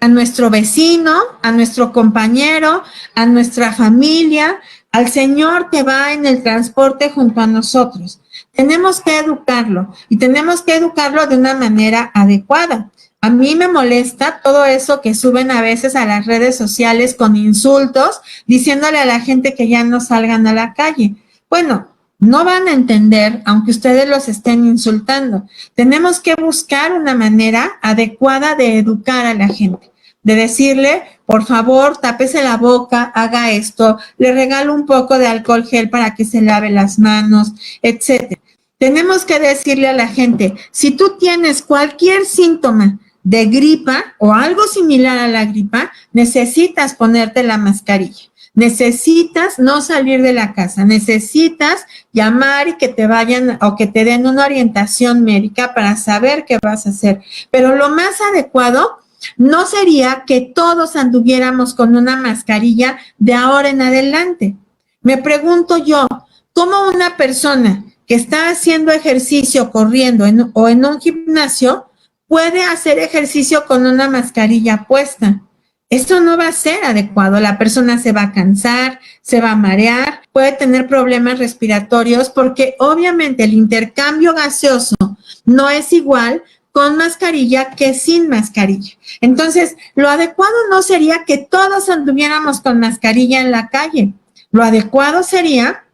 a nuestro vecino, a nuestro compañero, a nuestra familia, al señor que va en el transporte junto a nosotros. Tenemos que educarlo y tenemos que educarlo de una manera adecuada. A mí me molesta todo eso que suben a veces a las redes sociales con insultos, diciéndole a la gente que ya no salgan a la calle. Bueno, no van a entender, aunque ustedes los estén insultando. Tenemos que buscar una manera adecuada de educar a la gente, de decirle, por favor, tápese la boca, haga esto, le regalo un poco de alcohol gel para que se lave las manos, etcétera. Tenemos que decirle a la gente, si tú tienes cualquier síntoma de gripa o algo similar a la gripa, necesitas ponerte la mascarilla. Necesitas no salir de la casa, necesitas llamar y que te vayan o que te den una orientación médica para saber qué vas a hacer. Pero lo más adecuado no sería que todos anduviéramos con una mascarilla de ahora en adelante. Me pregunto yo, ¿cómo una persona que está haciendo ejercicio corriendo o en un gimnasio puede hacer ejercicio con una mascarilla puesta? Esto no va a ser adecuado, la persona se va a cansar, se va a marear, puede tener problemas respiratorios porque obviamente el intercambio gaseoso no es igual con mascarilla que sin mascarilla. Entonces, lo adecuado no sería que todos anduviéramos con mascarilla en la calle. Lo adecuado sería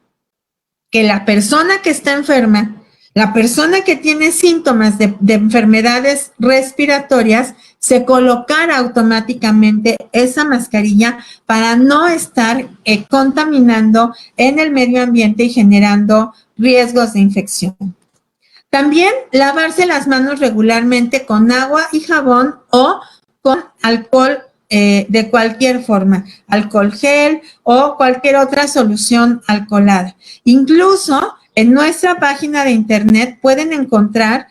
que la persona que está enferma, la persona que tiene síntomas de enfermedades respiratorias, se colocara automáticamente esa mascarilla para no estar contaminando en el medio ambiente y generando riesgos de infección. También lavarse las manos regularmente con agua y jabón o con alcohol de cualquier forma, alcohol gel o cualquier otra solución alcoholada. Incluso en nuestra página de internet pueden encontrar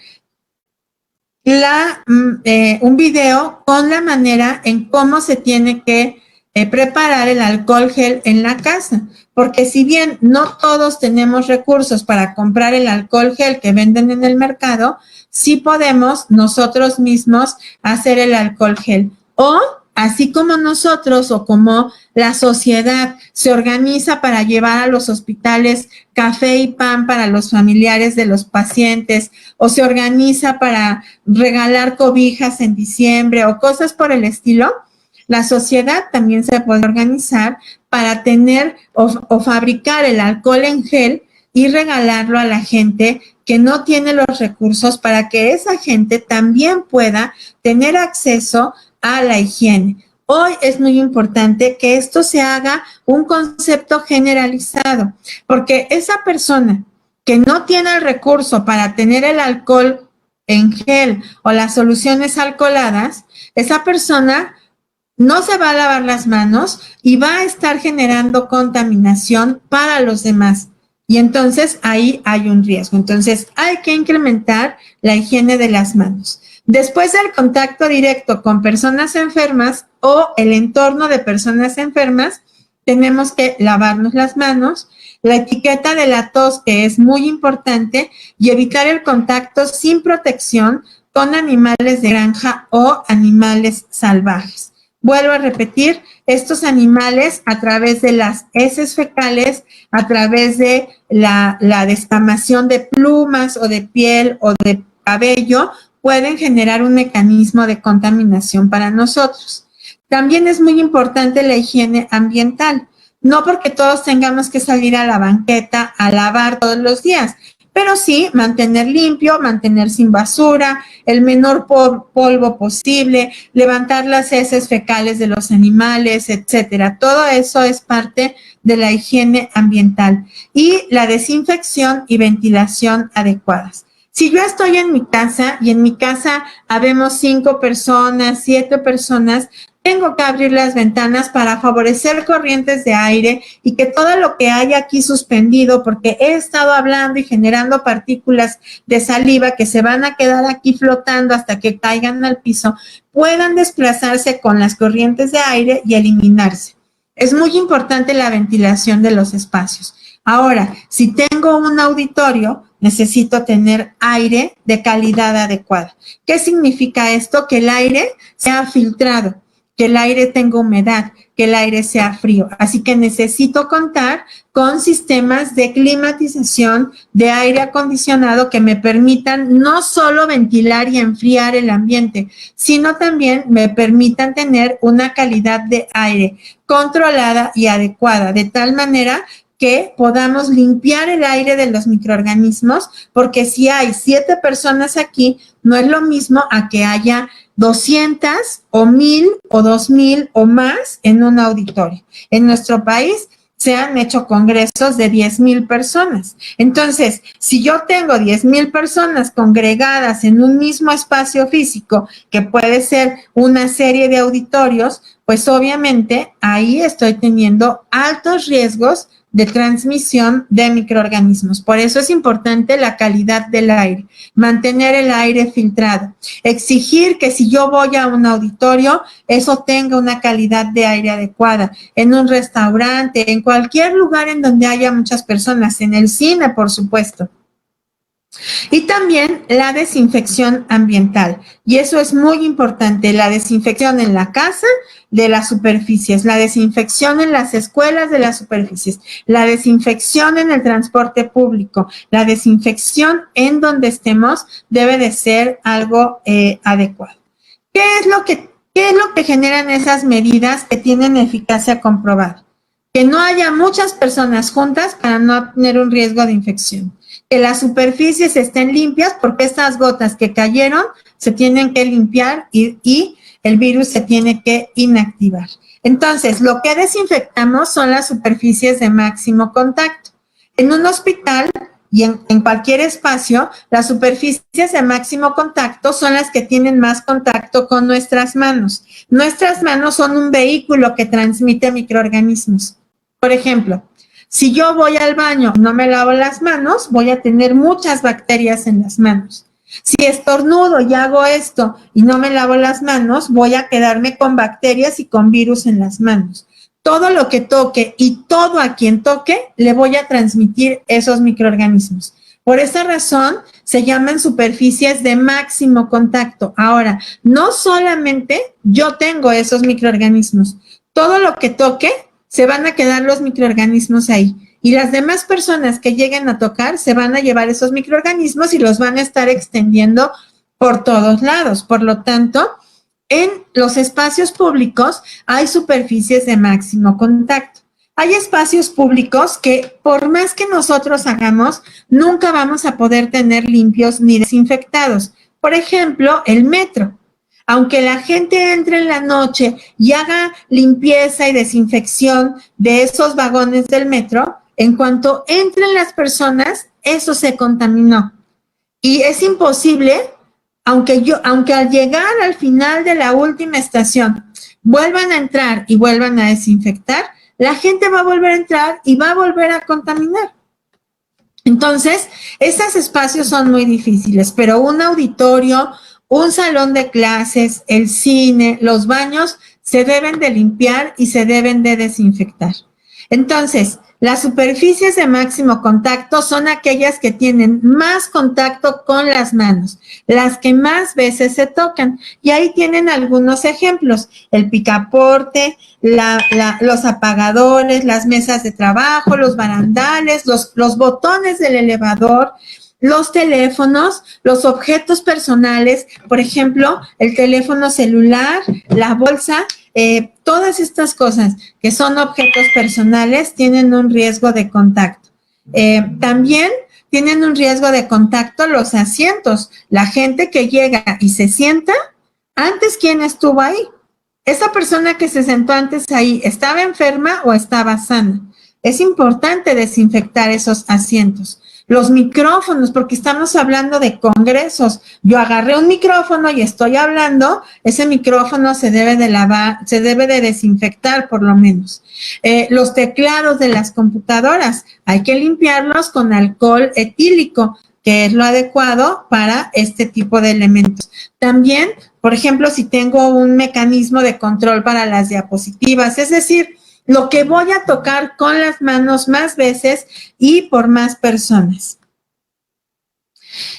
un video con la manera en cómo se tiene que preparar el alcohol gel en la casa, porque si bien no todos tenemos recursos para comprar el alcohol gel que venden en el mercado, sí podemos nosotros mismos hacer el alcohol gel. O así como nosotros o como la sociedad se organiza para llevar a los hospitales café y pan para los familiares de los pacientes, o se organiza para regalar cobijas en diciembre o cosas por el estilo, la sociedad también se puede organizar para tener o fabricar el alcohol en gel y regalarlo a la gente que no tiene los recursos para que esa gente también pueda tener acceso a la higiene. Hoy es muy importante que esto se haga un concepto generalizado, porque esa persona que no tiene el recurso para tener el alcohol en gel o las soluciones alcoholadas, esa persona no se va a lavar las manos y va a estar generando contaminación para los demás. Y entonces ahí hay un riesgo. Entonces hay que incrementar la higiene de las manos. Después del contacto directo con personas enfermas o el entorno de personas enfermas, tenemos que lavarnos las manos, la etiqueta de la tos, que es muy importante, y evitar el contacto sin protección con animales de granja o animales salvajes. Vuelvo a repetir, estos animales a través de las heces fecales, a través de la descamación de plumas o de piel o de cabello, pueden generar un mecanismo de contaminación para nosotros. También es muy importante la higiene ambiental. No porque todos tengamos que salir a la banqueta a lavar todos los días, pero sí mantener limpio, mantener sin basura, el menor polvo posible, levantar las heces fecales de los animales, etcétera. Todo eso es parte de la higiene ambiental y la desinfección y ventilación adecuadas. Si yo estoy en mi casa y en mi casa habemos 5 personas, 7 personas, tengo que abrir las ventanas para favorecer corrientes de aire y que todo lo que hay aquí suspendido, porque he estado hablando y generando partículas de saliva que se van a quedar aquí flotando hasta que caigan al piso, puedan desplazarse con las corrientes de aire y eliminarse. Es muy importante la ventilación de los espacios. Ahora, si tengo un auditorio, necesito tener aire de calidad adecuada. ¿Qué significa esto? Que el aire sea filtrado, que el aire tenga humedad, que el aire sea frío. Así que necesito contar con sistemas de climatización, de aire acondicionado que me permitan no solo ventilar y enfriar el ambiente, sino también me permitan tener una calidad de aire controlada y adecuada, de tal manera que podamos limpiar el aire de los microorganismos, porque si hay 7 personas aquí, no es lo mismo a que haya 200 o 1000 o 2000 o más en un auditorio. En nuestro país se han hecho congresos de 10,000 personas. Entonces, si yo tengo 10,000 personas congregadas en un mismo espacio físico, que puede ser una serie de auditorios, pues obviamente ahí estoy teniendo altos riesgos de transmisión de microorganismos. Por eso es importante la calidad del aire, mantener el aire filtrado, exigir que si yo voy a un auditorio, eso tenga una calidad de aire adecuada, en un restaurante, en cualquier lugar en donde haya muchas personas, en el cine, por supuesto. Y también la desinfección ambiental. Y eso es muy importante, la desinfección en la casa de las superficies, la desinfección en las escuelas de las superficies, la desinfección en el transporte público, la desinfección en donde estemos debe de ser algo adecuado. ¿Qué es lo que generan esas medidas que tienen eficacia comprobada? Que no haya muchas personas juntas para no tener un riesgo de infección. Que las superficies estén limpias porque estas gotas que cayeron se tienen que limpiar y el virus se tiene que inactivar. Entonces, lo que desinfectamos son las superficies de máximo contacto. En un hospital y en cualquier espacio, las superficies de máximo contacto son las que tienen más contacto con nuestras manos. Nuestras manos son un vehículo que transmite microorganismos. Por ejemplo, si yo voy al baño y no me lavo las manos, voy a tener muchas bacterias en las manos. Si estornudo y hago esto y no me lavo las manos, voy a quedarme con bacterias y con virus en las manos. Todo lo que toque y todo a quien toque, le voy a transmitir esos microorganismos. Por esa razón, se llaman superficies de máximo contacto. Ahora, no solamente yo tengo esos microorganismos, todo lo que toque, se van a quedar los microorganismos ahí. Y las demás personas que lleguen a tocar se van a llevar esos microorganismos y los van a estar extendiendo por todos lados. Por lo tanto, en los espacios públicos hay superficies de máximo contacto. Hay espacios públicos que por más que nosotros hagamos, nunca vamos a poder tener limpios ni desinfectados. Por ejemplo, el metro. Aunque la gente entre en la noche y haga limpieza y desinfección de esos vagones del metro, en cuanto entren las personas, eso se contaminó. Y es imposible, aunque al llegar al final de la última estación, vuelvan a entrar y vuelvan a desinfectar, la gente va a volver a entrar y va a volver a contaminar. Entonces, esos espacios son muy difíciles, pero un auditorio, un salón de clases, el cine, los baños se deben de limpiar y se deben de desinfectar. Entonces, las superficies de máximo contacto son aquellas que tienen más contacto con las manos, las que más veces se tocan. Y ahí tienen algunos ejemplos: el picaporte, los apagadores, las mesas de trabajo, los barandales, los botones del elevador, los teléfonos, los objetos personales, por ejemplo, el teléfono celular, la bolsa, todas estas cosas que son objetos personales tienen un riesgo de contacto. También tienen un riesgo de contacto los asientos. La gente que llega y se sienta, antes, ¿quién estuvo ahí? Esa persona que se sentó antes ahí, ¿estaba enferma o estaba sana? Es importante desinfectar esos asientos. Los micrófonos, porque estamos hablando de congresos. Yo agarré un micrófono y estoy hablando, ese micrófono se debe de lavar, se debe de desinfectar por lo menos. Los teclados de las computadoras, hay que limpiarlos con alcohol etílico, que es lo adecuado para este tipo de elementos. También, por ejemplo, si tengo un mecanismo de control para las diapositivas, es decir, lo que voy a tocar con las manos más veces y por más personas.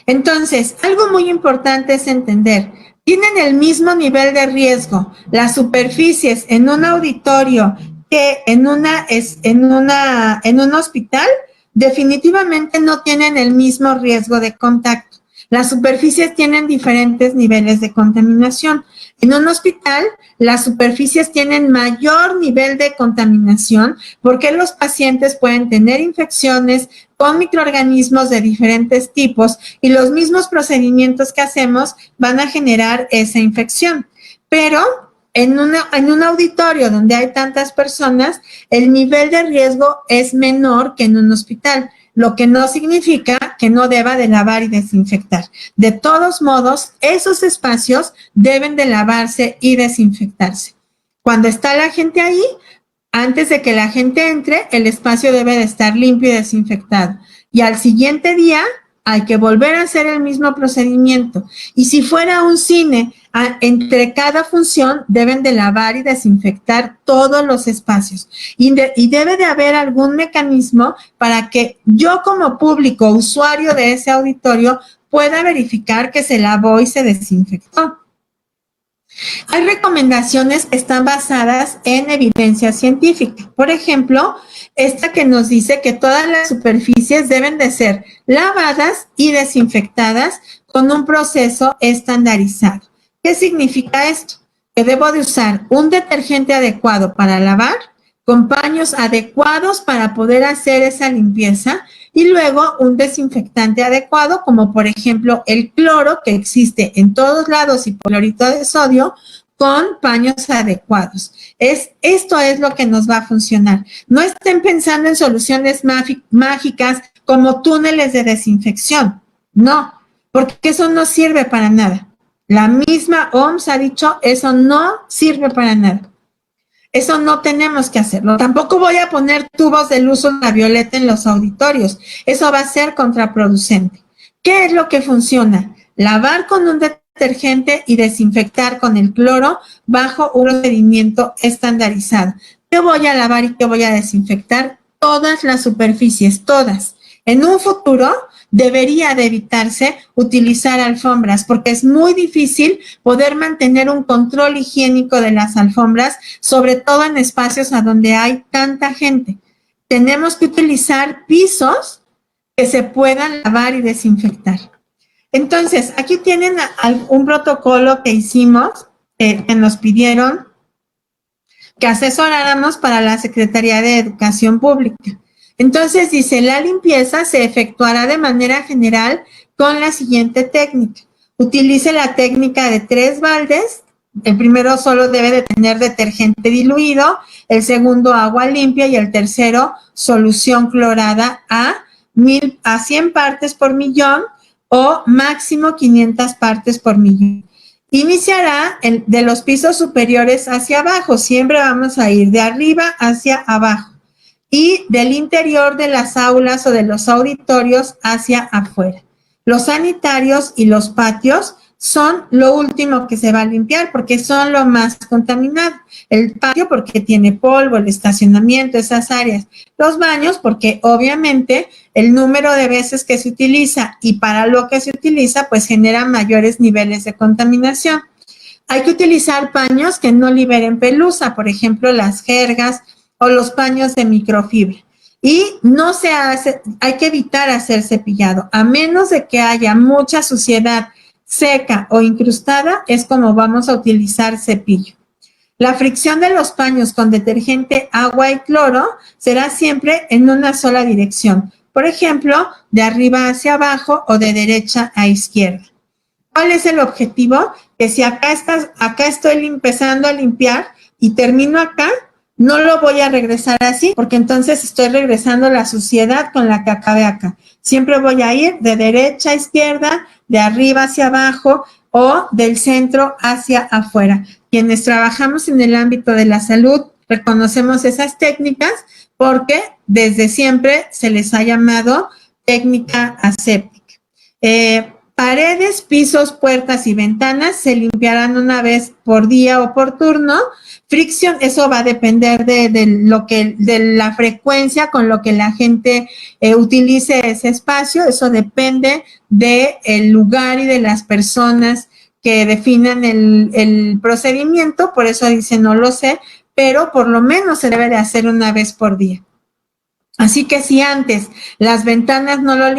Entonces, algo muy importante es entender, tienen el mismo nivel de riesgo las superficies en un auditorio que en un hospital. Definitivamente no tienen el mismo riesgo de contacto. Las superficies tienen diferentes niveles de contaminación. En un hospital, las superficies tienen mayor nivel de contaminación porque los pacientes pueden tener infecciones con microorganismos de diferentes tipos y los mismos procedimientos que hacemos van a generar esa infección. Pero en un auditorio donde hay tantas personas, el nivel de riesgo es menor que en un hospital, lo que no significa que no deba de lavar y desinfectar. De todos modos, esos espacios deben de lavarse y desinfectarse. Cuando está la gente ahí, antes de que la gente entre, el espacio debe de estar limpio y desinfectado. Y al siguiente día, hay que volver a hacer el mismo procedimiento. Y si fuera un cine, entre cada función deben de lavar y desinfectar todos los espacios. Y debe de haber algún mecanismo para que yo como público, usuario de ese auditorio, pueda verificar que se lavó y se desinfectó. Hay recomendaciones que están basadas en evidencia científica. Por ejemplo, esta que nos dice que todas las superficies deben de ser lavadas y desinfectadas con un proceso estandarizado. ¿Qué significa esto? Que debo de usar un detergente adecuado para lavar, con paños adecuados para poder hacer esa limpieza y luego un desinfectante adecuado, como por ejemplo el cloro que existe en todos lados y clorito de sodio, con paños adecuados. Esto es lo que nos va a funcionar. No estén pensando en soluciones mágicas como túneles de desinfección. No, porque eso no sirve para nada. La misma OMS ha dicho, eso no sirve para nada. Eso no tenemos que hacerlo. Tampoco voy a poner tubos de luz ultravioleta en los auditorios. Eso va a ser contraproducente. ¿Qué es lo que funciona? Lavar con un detergente y desinfectar con el cloro bajo un procedimiento estandarizado. ¿Qué voy a lavar y qué voy a desinfectar? Todas las superficies, todas. En un futuro debería de evitarse utilizar alfombras porque es muy difícil poder mantener un control higiénico de las alfombras, sobre todo en espacios a donde hay tanta gente. Tenemos que utilizar pisos que se puedan lavar y desinfectar. Entonces, aquí tienen un protocolo que hicimos, que nos pidieron que asesoráramos para la Secretaría de Educación Pública. Entonces dice, la limpieza se efectuará de manera general con la siguiente técnica. Utilice la técnica de 3 baldes. El primero solo debe de tener detergente diluido, el segundo agua limpia y el tercero solución clorada a 100 partes por millón o máximo 500 partes por millón. Iniciará de los pisos superiores hacia abajo. Siempre vamos a ir de arriba hacia abajo. Y del interior de las aulas o de los auditorios hacia afuera. Los sanitarios y los patios son lo último que se va a limpiar porque son lo más contaminado. El patio porque tiene polvo, el estacionamiento, esas áreas. Los baños porque obviamente el número de veces que se utiliza y para lo que se utiliza pues genera mayores niveles de contaminación. Hay que utilizar paños que no liberen pelusa, por ejemplo las jergas, o los paños de microfibra. Y no se hace, hay que evitar hacer cepillado, a menos de que haya mucha suciedad seca o incrustada, es como vamos a utilizar cepillo. La fricción de los paños con detergente, agua y cloro será siempre en una sola dirección. Por ejemplo, de arriba hacia abajo o de derecha a izquierda. ¿Cuál es el objetivo? Que si acá estoy empezando a limpiar y termino acá, no lo voy a regresar así, porque entonces estoy regresando la suciedad con la que acabé acá. Siempre voy a ir de derecha a izquierda, de arriba hacia abajo o del centro hacia afuera. Quienes trabajamos en el ámbito de la salud reconocemos esas técnicas porque desde siempre se les ha llamado técnica aséptica. Paredes, pisos, puertas y ventanas se limpiarán una vez por día o por turno. Fricción, eso va a depender de la frecuencia con lo que la gente utilice ese espacio. Eso depende del lugar y de las personas que definan el procedimiento. Por eso dice no lo sé, pero por lo menos se debe de hacer una vez por día. Así que si antes las ventanas no las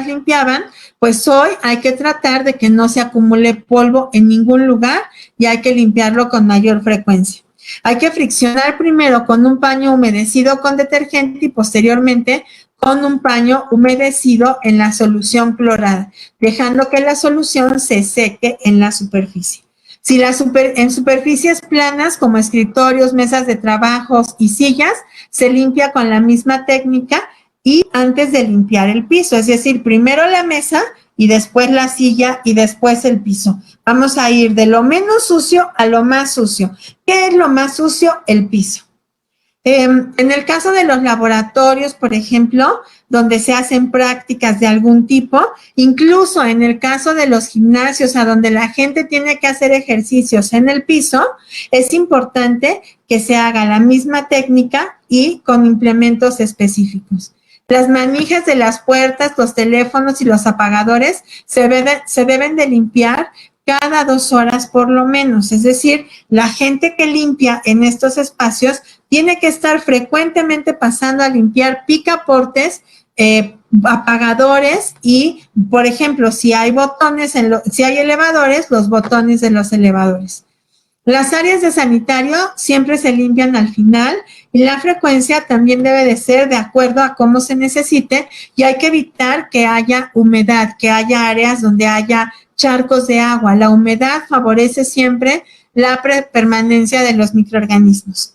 limpiaban, pues hoy hay que tratar de que no se acumule polvo en ningún lugar y hay que limpiarlo con mayor frecuencia. Hay que friccionar primero con un paño humedecido con detergente y posteriormente con un paño humedecido en la solución clorada, dejando que la solución se seque en la superficie. Si en superficies planas como escritorios, mesas de trabajos y sillas, se limpia con la misma técnica y antes de limpiar el piso, es decir, primero la mesa y después la silla y después el piso. Vamos a ir de lo menos sucio a lo más sucio. ¿Qué es lo más sucio? El piso. En el caso de los laboratorios, por ejemplo, donde se hacen prácticas de algún tipo, incluso en el caso de los gimnasios a donde la gente tiene que hacer ejercicios en el piso, es importante que se haga la misma técnica y con implementos específicos. Las manijas de las puertas, los teléfonos y los apagadores se deben de limpiar cada 2 horas por lo menos. Es decir, la gente que limpia en estos espacios tiene que estar frecuentemente pasando a limpiar picaportes, apagadores y, por ejemplo, si hay botones, si hay elevadores, los botones de los elevadores. Las áreas de sanitario siempre se limpian al final y la frecuencia también debe de ser de acuerdo a cómo se necesite y hay que evitar que haya humedad, que haya áreas donde haya charcos de agua. La humedad favorece siempre la permanencia de los microorganismos.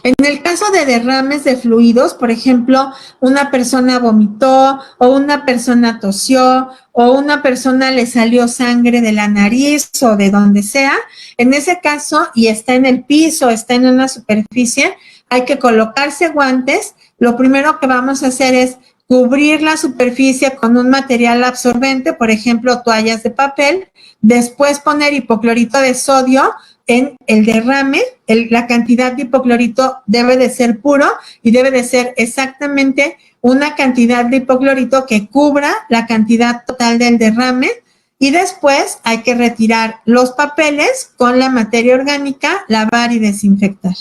En el caso de derrames de fluidos, por ejemplo, una persona vomitó o una persona tosió o una persona le salió sangre de la nariz o de donde sea, en ese caso, y está en el piso, está en una superficie, hay que colocarse guantes. Lo primero que vamos a hacer es cubrir la superficie con un material absorbente, por ejemplo, toallas de papel, después poner hipoclorito de sodio en el derrame. La cantidad de hipoclorito debe de ser puro y debe de ser exactamente una cantidad de hipoclorito que cubra la cantidad total del derrame y después hay que retirar los papeles con la materia orgánica, lavar y desinfectar.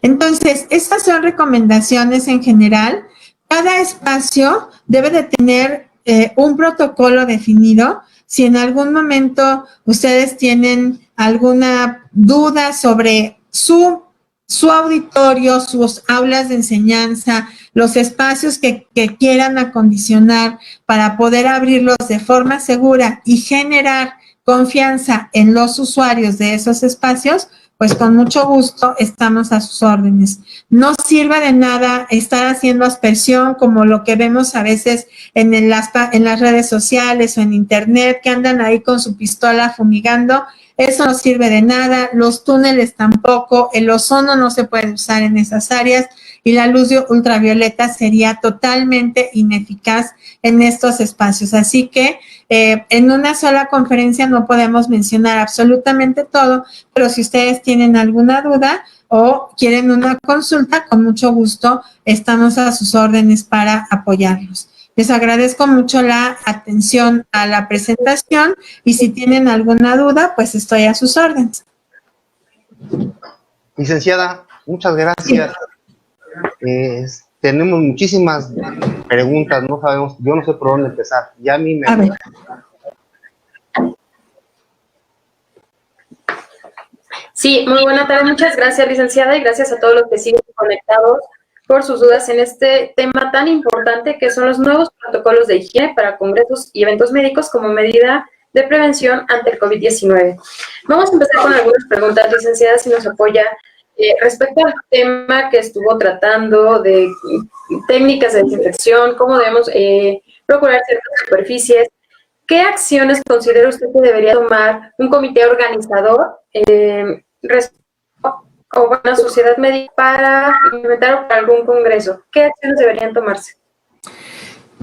Entonces, estas son recomendaciones en general. Cada espacio debe de tener un protocolo definido. Si en algún momento ustedes tienen alguna duda sobre su auditorio, sus aulas de enseñanza, los espacios que quieran acondicionar para poder abrirlos de forma segura y generar confianza en los usuarios de esos espacios, pues con mucho gusto estamos a sus órdenes. No sirve de nada estar haciendo aspersión como lo que vemos a veces en las redes sociales o en internet, que andan ahí con su pistola fumigando. Eso no sirve de nada, los túneles tampoco, el ozono no se puede usar en esas áreas y la luz ultravioleta sería totalmente ineficaz en estos espacios. Así que en una sola conferencia no podemos mencionar absolutamente todo, pero si ustedes tienen alguna duda o quieren una consulta, con mucho gusto estamos a sus órdenes para apoyarlos. Les agradezco mucho la atención a la presentación y si tienen alguna duda, pues estoy a sus órdenes. Licenciada, muchas gracias. Sí. Tenemos muchísimas preguntas, no sabemos, yo no sé por dónde empezar. Ya a mí me... A ver. Sí, muy buena tarde. Muchas gracias, licenciada, y gracias a todos los que siguen conectados por sus dudas en este tema tan importante que son los nuevos protocolos de higiene para congresos y eventos médicos como medida de prevención ante el COVID-19. Vamos a empezar con algunas preguntas, licenciada, si nos apoya. Respecto al tema que estuvo tratando de técnicas de desinfección, cómo debemos procurar ciertas superficies, ¿qué acciones considera usted que debería tomar un comité organizador o una sociedad médica para implementar algún congreso? ¿Qué acciones deberían tomarse?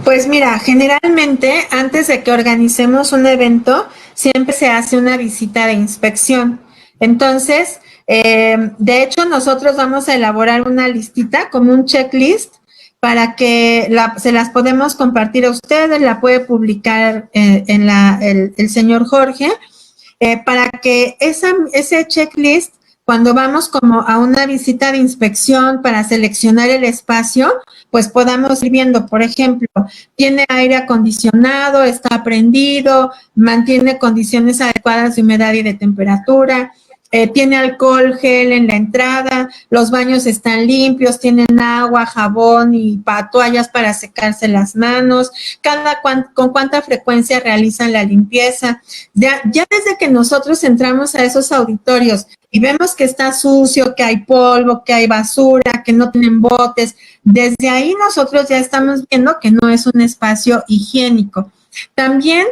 Pues mira, generalmente antes de que organicemos un evento, siempre se hace una visita de inspección. Entonces, de hecho, nosotros vamos a elaborar una listita como un checklist para que se las podemos compartir a ustedes, la puede publicar el señor Jorge, para que ese checklist, cuando vamos como a una visita de inspección para seleccionar el espacio, pues podamos ir viendo, por ejemplo, tiene aire acondicionado, está prendido, mantiene condiciones adecuadas de humedad y de temperatura, tiene alcohol gel en la entrada, los baños están limpios, tienen agua, jabón y toallas para secarse las manos, con cuánta frecuencia realizan la limpieza. Ya desde que nosotros entramos a esos auditorios y vemos que está sucio, que hay polvo, que hay basura, que no tienen botes, desde ahí nosotros ya estamos viendo que no es un espacio higiénico. También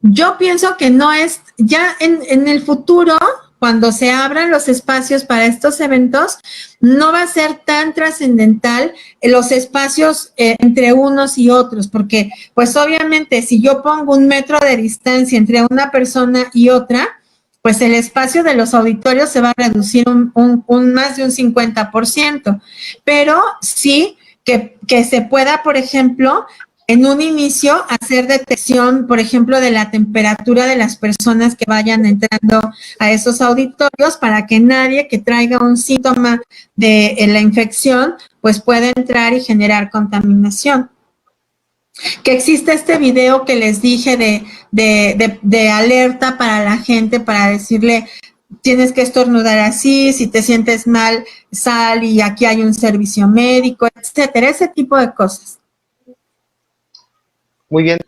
yo pienso que no es, ya en el futuro, cuando se abran los espacios para estos eventos, no va a ser tan trascendental los espacios entre unos y otros, porque pues obviamente si yo pongo 1 metro de distancia entre una persona y otra, pues el espacio de los auditorios se va a reducir más de un 50%, pero sí que se pueda, por ejemplo, en un inicio hacer detección, por ejemplo, de la temperatura de las personas que vayan entrando a esos auditorios para que nadie que traiga un síntoma de la infección, pues pueda entrar y generar contaminación. Que existe este video que les dije de alerta para la gente, para decirle, tienes que estornudar así, si te sientes mal, sal y aquí hay un servicio médico, etcétera, ese tipo de cosas. Muy bien.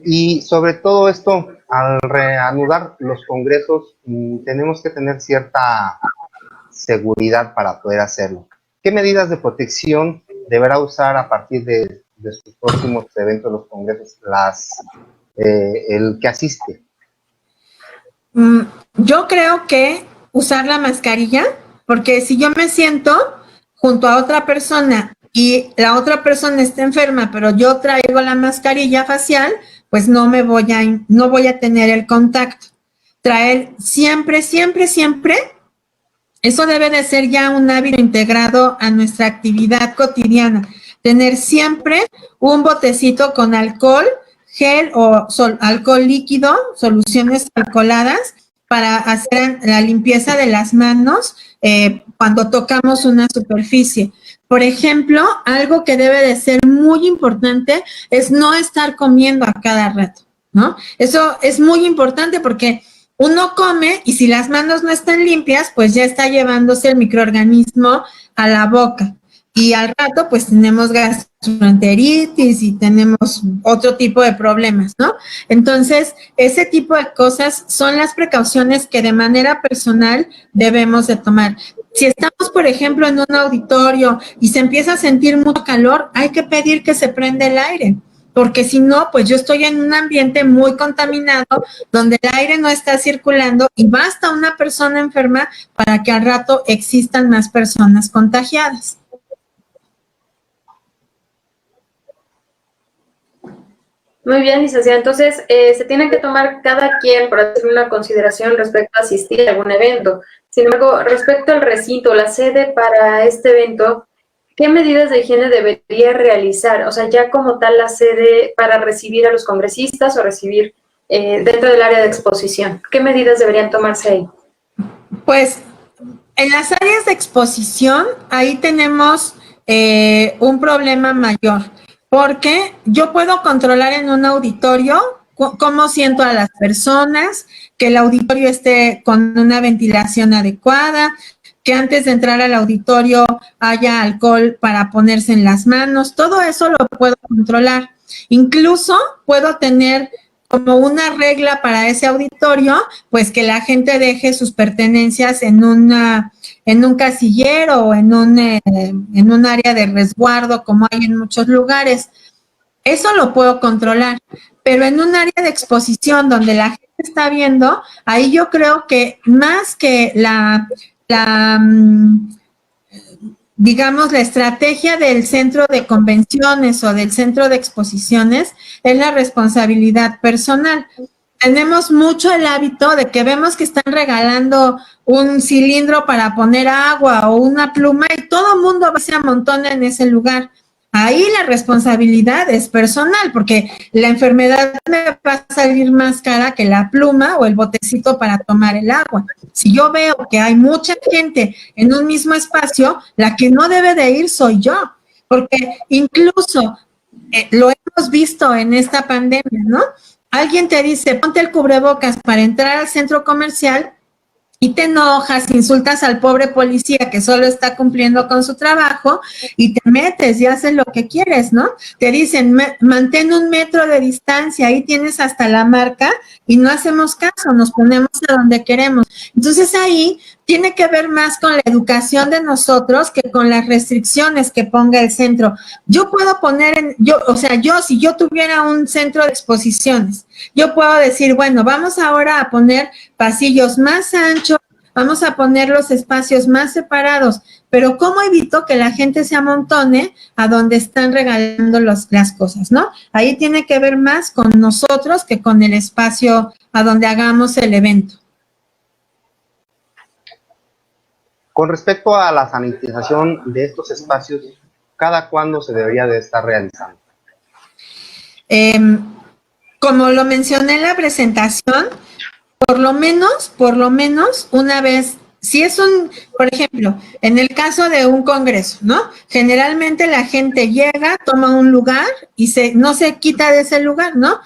Y sobre todo esto, al reanudar los congresos, tenemos que tener cierta seguridad para poder hacerlo. ¿Qué medidas de protección deberá usar a partir de sus próximos eventos, los congresos, el que asiste? Yo creo que usar la mascarilla, porque si yo me siento junto a otra persona y la otra persona está enferma, pero yo traigo la mascarilla facial, pues no voy a tener el contacto. Traer siempre, eso debe de ser ya un hábito integrado a nuestra actividad cotidiana. Tener siempre un botecito con alcohol, gel o alcohol líquido, soluciones alcoholadas, para hacer la limpieza de las manos cuando tocamos una superficie. Por ejemplo, algo que debe de ser muy importante es no estar comiendo a cada rato, ¿no? Eso es muy importante porque uno come y si las manos no están limpias, pues ya está llevándose el microorganismo a la boca. Y al rato, pues tenemos gastroenteritis y tenemos otro tipo de problemas, ¿no? Entonces, ese tipo de cosas son las precauciones que de manera personal debemos de tomar. Si estamos, por ejemplo, en un auditorio y se empieza a sentir mucho calor, hay que pedir que se prenda el aire, porque si no, pues yo estoy en un ambiente muy contaminado donde el aire no está circulando y basta una persona enferma para que al rato existan más personas contagiadas. Muy bien, licenciada. Entonces, se tiene que tomar cada quien para hacer una consideración respecto a asistir a algún evento. Sin embargo, respecto al recinto, la sede para este evento, ¿qué medidas de higiene debería realizar? O sea, ya como tal la sede para recibir a los congresistas o recibir dentro del área de exposición. ¿Qué medidas deberían tomarse ahí? Pues, en las áreas de exposición, ahí tenemos un problema mayor. Porque yo puedo controlar en un auditorio cómo siento a las personas, que el auditorio esté con una ventilación adecuada, que antes de entrar al auditorio haya alcohol para ponerse en las manos, todo eso lo puedo controlar. Incluso puedo tener como una regla para ese auditorio, pues que la gente deje sus pertenencias en un casillero o en un área de resguardo, como hay en muchos lugares. Eso lo puedo controlar, pero en un área de exposición donde la gente está viendo, ahí yo creo que más que digamos, la estrategia del centro de convenciones o del centro de exposiciones es la responsabilidad personal. Tenemos mucho el hábito de que vemos que están regalando un cilindro para poner agua o una pluma y todo el mundo se amontona en ese lugar. Ahí la responsabilidad es personal, porque la enfermedad me va a salir más cara que la pluma o el botecito para tomar el agua. Si yo veo que hay mucha gente en un mismo espacio, la que no debe de ir soy yo, porque incluso lo hemos visto en esta pandemia, ¿no? Alguien te dice, ponte el cubrebocas para entrar al centro comercial y te enojas, insultas al pobre policía que solo está cumpliendo con su trabajo y te metes y haces lo que quieres, ¿no? Te dicen, mantén 1 metro de distancia, ahí tienes hasta la marca y no hacemos caso, nos ponemos a donde queremos. Entonces ahí tiene que ver más con la educación de nosotros que con las restricciones que ponga el centro. Yo puedo poner, si yo tuviera un centro de exposiciones, yo puedo decir, bueno, vamos ahora a poner pasillos más anchos, vamos a poner los espacios más separados, pero ¿cómo evito que la gente se amontone a donde están regalando las cosas, ¿no? Ahí tiene que ver más con nosotros que con el espacio a donde hagamos el evento. Con respecto a la sanitización de estos espacios, ¿cada cuándo se debería de estar realizando? Como lo mencioné en la presentación, por lo menos una vez, si es por ejemplo, en el caso de un congreso, ¿no? Generalmente la gente llega, toma un lugar y no se quita de ese lugar, ¿no?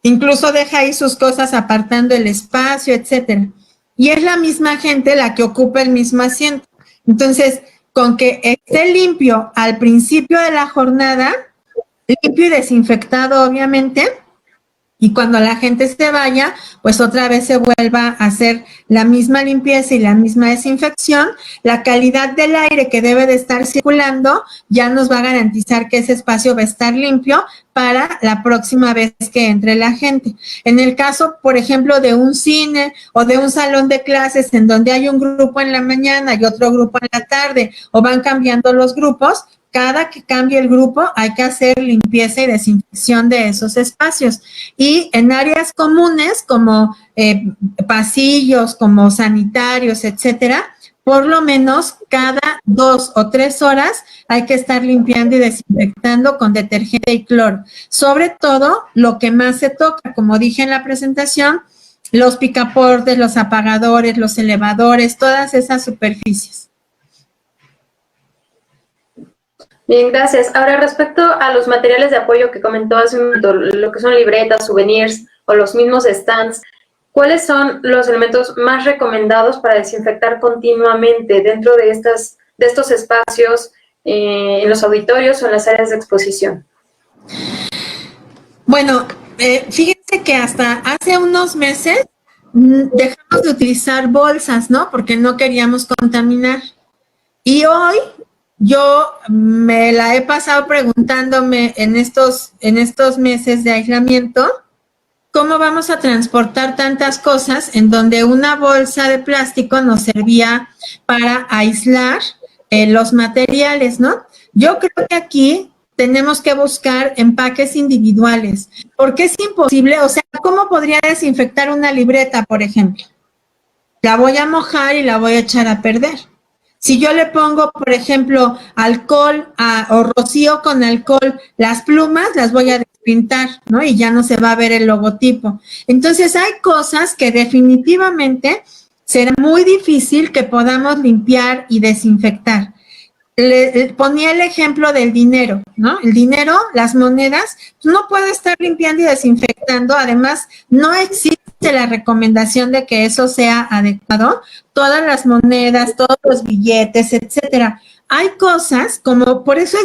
Incluso deja ahí sus cosas apartando el espacio, etcétera. Y es la misma gente la que ocupa el mismo asiento. Entonces, con que esté limpio al principio de la jornada, limpio y desinfectado, obviamente, y cuando la gente se vaya, pues otra vez se vuelva a hacer la misma limpieza y la misma desinfección, la calidad del aire que debe de estar circulando ya nos va a garantizar que ese espacio va a estar limpio para la próxima vez que entre la gente. En el caso, por ejemplo, de un cine o de un salón de clases en donde hay un grupo en la mañana y otro grupo en la tarde, o van cambiando los grupos, cada que cambie el grupo hay que hacer limpieza y desinfección de esos espacios. Y en áreas comunes como pasillos, como sanitarios, etcétera, por lo menos cada 2 o 3 horas hay que estar limpiando y desinfectando con detergente y cloro. Sobre todo, lo que más se toca, como dije en la presentación, los picaportes, los apagadores, los elevadores, todas esas superficies. Bien, gracias. Ahora, respecto a los materiales de apoyo que comentó hace un momento, lo que son libretas, souvenirs o los mismos stands, ¿cuáles son los elementos más recomendados para desinfectar continuamente dentro de estos espacios, en los auditorios o en las áreas de exposición? Bueno, fíjense que hasta hace unos meses dejamos de utilizar bolsas, ¿no? Porque no queríamos contaminar. Y hoy yo me la he pasado preguntándome en estos meses de aislamiento, ¿cómo vamos a transportar tantas cosas en donde una bolsa de plástico nos servía para aislar los materiales, ¿no? Yo creo que aquí tenemos que buscar empaques individuales, porque es imposible, o sea, ¿cómo podría desinfectar una libreta, por ejemplo? La voy a mojar y la voy a echar a perder. Si yo le pongo, por ejemplo, alcohol o rocío con alcohol las plumas, las voy a despintar, ¿no? Y ya no se va a ver el logotipo. Entonces, hay cosas que definitivamente será muy difícil que podamos limpiar y desinfectar. Ponía el ejemplo del dinero, ¿no? El dinero, las monedas, no puedo estar limpiando y desinfectando. Además, no existe la recomendación de que eso sea adecuado. Todas las monedas, todos los billetes, etcétera. Hay cosas como, por eso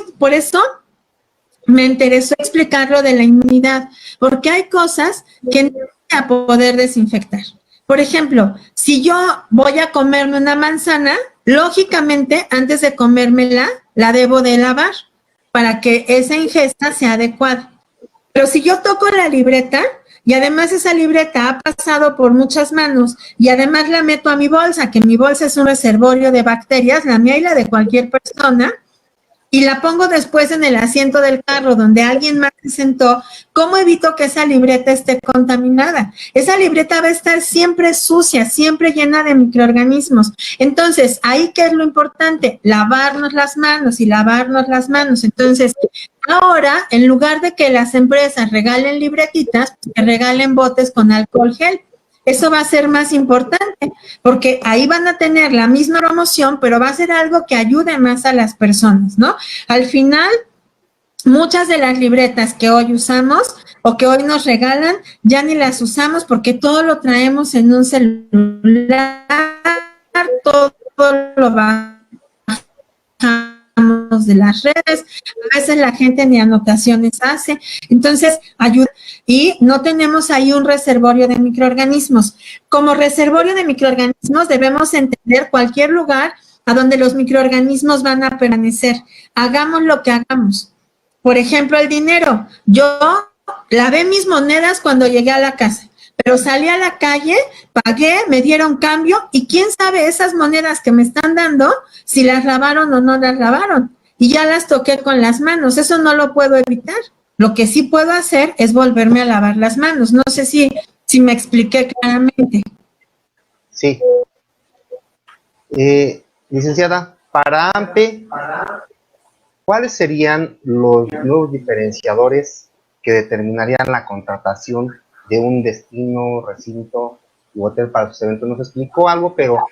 me interesó explicar lo de la inmunidad, porque hay cosas que no voy a poder desinfectar. Por ejemplo, si yo voy a comerme una manzana, lógicamente, antes de comérmela, la debo de lavar para que esa ingesta sea adecuada. Pero si yo toco la libreta, y además esa libreta ha pasado por muchas manos, y además la meto a mi bolsa, que mi bolsa es un reservorio de bacterias, la mía y la de cualquier persona, y la pongo después en el asiento del carro donde alguien más se sentó, ¿cómo evito que esa libreta esté contaminada? Esa libreta va a estar siempre sucia, siempre llena de microorganismos. Entonces, ahí, ¿qué es lo importante? Lavarnos las manos y lavarnos las manos. Entonces, ahora, en lugar de que las empresas regalen libretitas, que regalen botes con alcohol gel. Eso va a ser más importante, porque ahí van a tener la misma promoción, pero va a ser algo que ayude más a las personas, ¿no? Al final, muchas de las libretas que hoy usamos o que hoy nos regalan, ya ni las usamos porque todo lo traemos en un celular, todo lo bajamos de las redes, a veces la gente ni anotaciones hace, entonces ayuda, y no tenemos ahí un reservorio de microorganismos. Como reservorio de microorganismos debemos entender cualquier lugar a donde los microorganismos van a permanecer, hagamos lo que hagamos. Por ejemplo, el dinero, yo lavé mis monedas cuando llegué a la casa, pero salí a la calle, pagué, me dieron cambio y quién sabe esas monedas que me están dando, si las lavaron o no las lavaron. Y ya las toqué con las manos, eso no lo puedo evitar. Lo que sí puedo hacer es volverme a lavar las manos. No sé si me expliqué claramente. Sí. Licenciada, para AMPE, ¿cuáles serían los nuevos diferenciadores que determinarían la contratación de un destino, recinto u hotel para sus eventos? Nos explicó algo, pero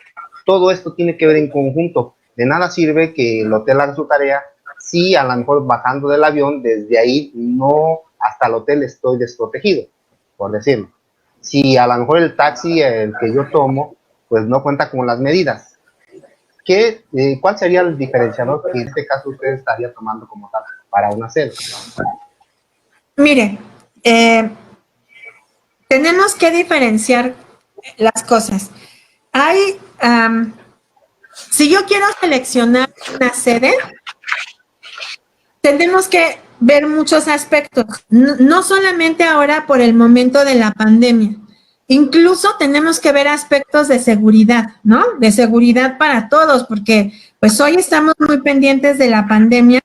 todo esto tiene que ver en conjunto. De nada sirve que el hotel haga su tarea si a lo mejor bajando del avión, desde ahí no hasta el hotel estoy desprotegido, por decirlo. Si a lo mejor el taxi, el que yo tomo, pues no cuenta con las medidas. ¿Cuál sería el diferenciador que en este caso usted estaría tomando como tal para una sede? Mire, tenemos que diferenciar las cosas. Si yo quiero seleccionar una sede, tenemos que ver muchos aspectos, no solamente ahora por el momento de la pandemia. Incluso tenemos que ver aspectos de seguridad, ¿no? De seguridad para todos, porque pues hoy estamos muy pendientes de la pandemia,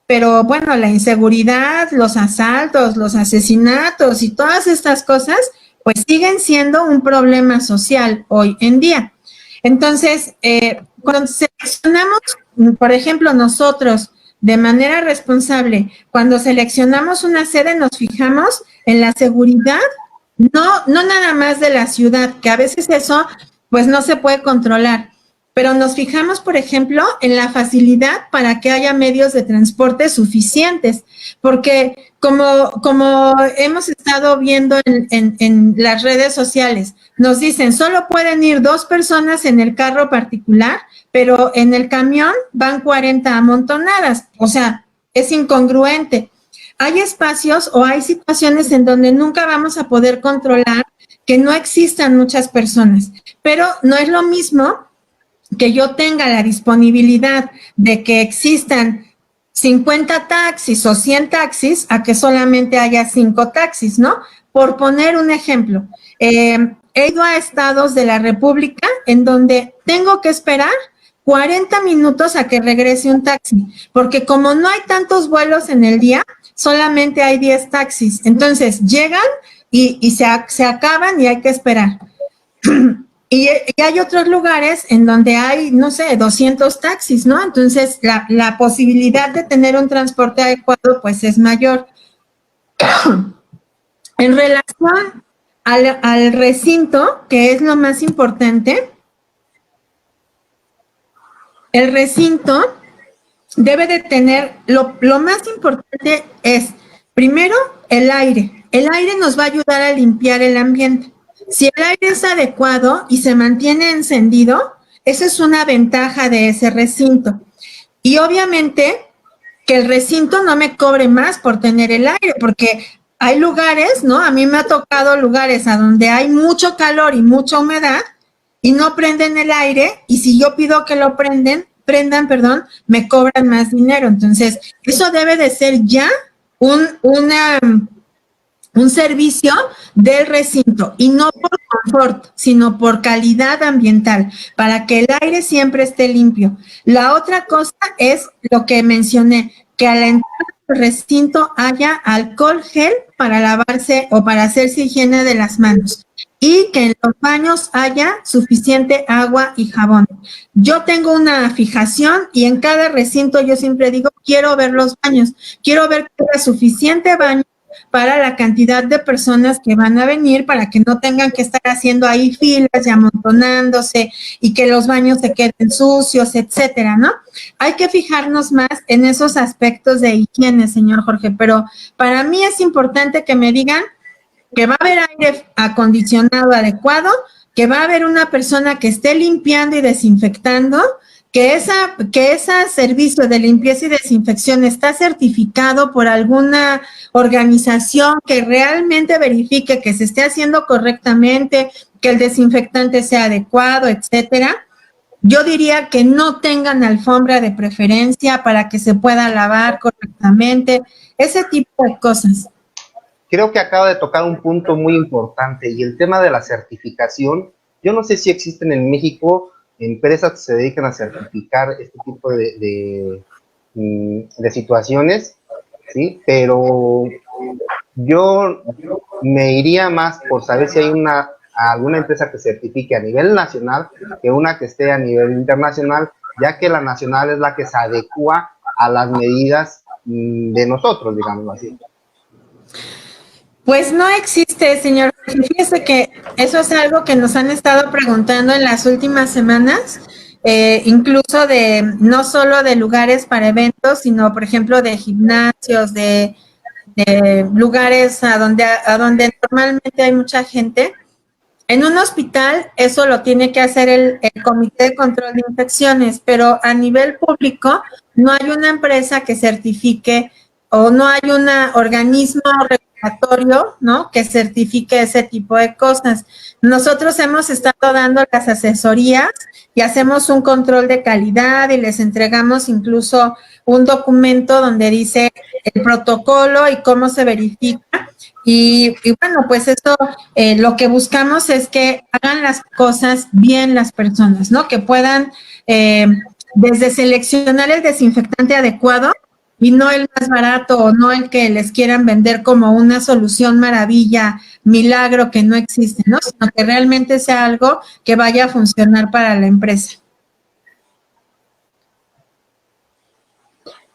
pero bueno, la inseguridad, los asaltos, los asesinatos y todas estas cosas, pues siguen siendo un problema social hoy en día. Entonces, cuando seleccionamos, por ejemplo, nosotros, de manera responsable, cuando seleccionamos una sede, nos fijamos en la seguridad. No nada más de la ciudad, que a veces eso pues no se puede controlar, pero nos fijamos, por ejemplo, en la facilidad para que haya medios de transporte suficientes, porque como hemos estado viendo en las redes sociales, nos dicen, solo pueden ir 2 personas en el carro particular, pero en el camión van 40 amontonadas, o sea, es incongruente. Hay espacios o hay situaciones en donde nunca vamos a poder controlar que no existan muchas personas, pero no es lo mismo que yo tenga la disponibilidad de que existan 50 taxis o 100 taxis a que solamente haya 5 taxis, ¿no? Por poner un ejemplo, he ido a estados de la República en donde tengo que esperar 40 minutos a que regrese un taxi, porque como no hay tantos vuelos en el día, solamente hay 10 taxis. Entonces, llegan y se acaban y hay que esperar. Y hay otros lugares en donde hay, no sé, 200 taxis, ¿no? Entonces, la posibilidad de tener un transporte adecuado, pues, es mayor. En relación al recinto, que es lo más importante, el recinto debe de tener, lo más importante es, primero, el aire. El aire nos va a ayudar a limpiar el ambiente. Si el aire es adecuado y se mantiene encendido, esa es una ventaja de ese recinto. Y obviamente que el recinto no me cobre más por tener el aire, porque hay lugares, ¿no? A mí me ha tocado lugares a donde hay mucho calor y mucha humedad y no prenden el aire, y si yo pido que lo prendan, me cobran más dinero. Entonces, eso debe de ser ya un servicio del recinto, y no por confort, sino por calidad ambiental, para que el aire siempre esté limpio. La otra cosa es lo que mencioné, que a la entrada del recinto haya alcohol gel para lavarse o para hacerse higiene de las manos, y que en los baños haya suficiente agua y jabón. Yo tengo una fijación y en cada recinto yo siempre digo, quiero ver los baños, quiero ver que haya suficiente baño para la cantidad de personas que van a venir, para que no tengan que estar haciendo ahí filas y amontonándose y que los baños se queden sucios, etcétera, ¿no? Hay que fijarnos más en esos aspectos de higiene, señor Jorge, pero para mí es importante que me digan que va a haber aire acondicionado adecuado, que va a haber una persona que esté limpiando y desinfectando, que ese servicio de limpieza y desinfección está certificado por alguna organización que realmente verifique que se esté haciendo correctamente, que el desinfectante sea adecuado, etcétera. Yo diría que no tengan alfombra de preferencia para que se pueda lavar correctamente, ese tipo de cosas. creo que acaba de tocar un punto muy importante y el tema de la certificación. Yo no sé si existen en México empresas que se dedican a certificar este tipo de situaciones, ¿sí? Pero yo me iría más por saber si hay alguna empresa que certifique a nivel nacional que una que esté a nivel internacional, ya que la nacional es la que se adecua a las medidas de nosotros, digamos así. Pues no existe, señor. Fíjese que eso es algo que nos han estado preguntando en las últimas semanas, incluso de no solo de lugares para eventos, sino, por ejemplo, de gimnasios, de lugares a donde normalmente hay mucha gente. En un hospital eso lo tiene que hacer el Comité de Control de Infecciones, pero a nivel público no hay una empresa que certifique o no hay un organismo regulatorio, ¿no?, que certifique ese tipo de cosas. Nosotros hemos estado dando las asesorías y hacemos un control de calidad y les entregamos incluso un documento donde dice el protocolo y cómo se verifica. Y bueno, pues eso, lo que buscamos es que hagan las cosas bien las personas, ¿no? Que puedan desde seleccionar el desinfectante adecuado y no el más barato o no el que les quieran vender como una solución maravilla, milagro que no existe, ¿no? Sino que realmente sea algo que vaya a funcionar para la empresa.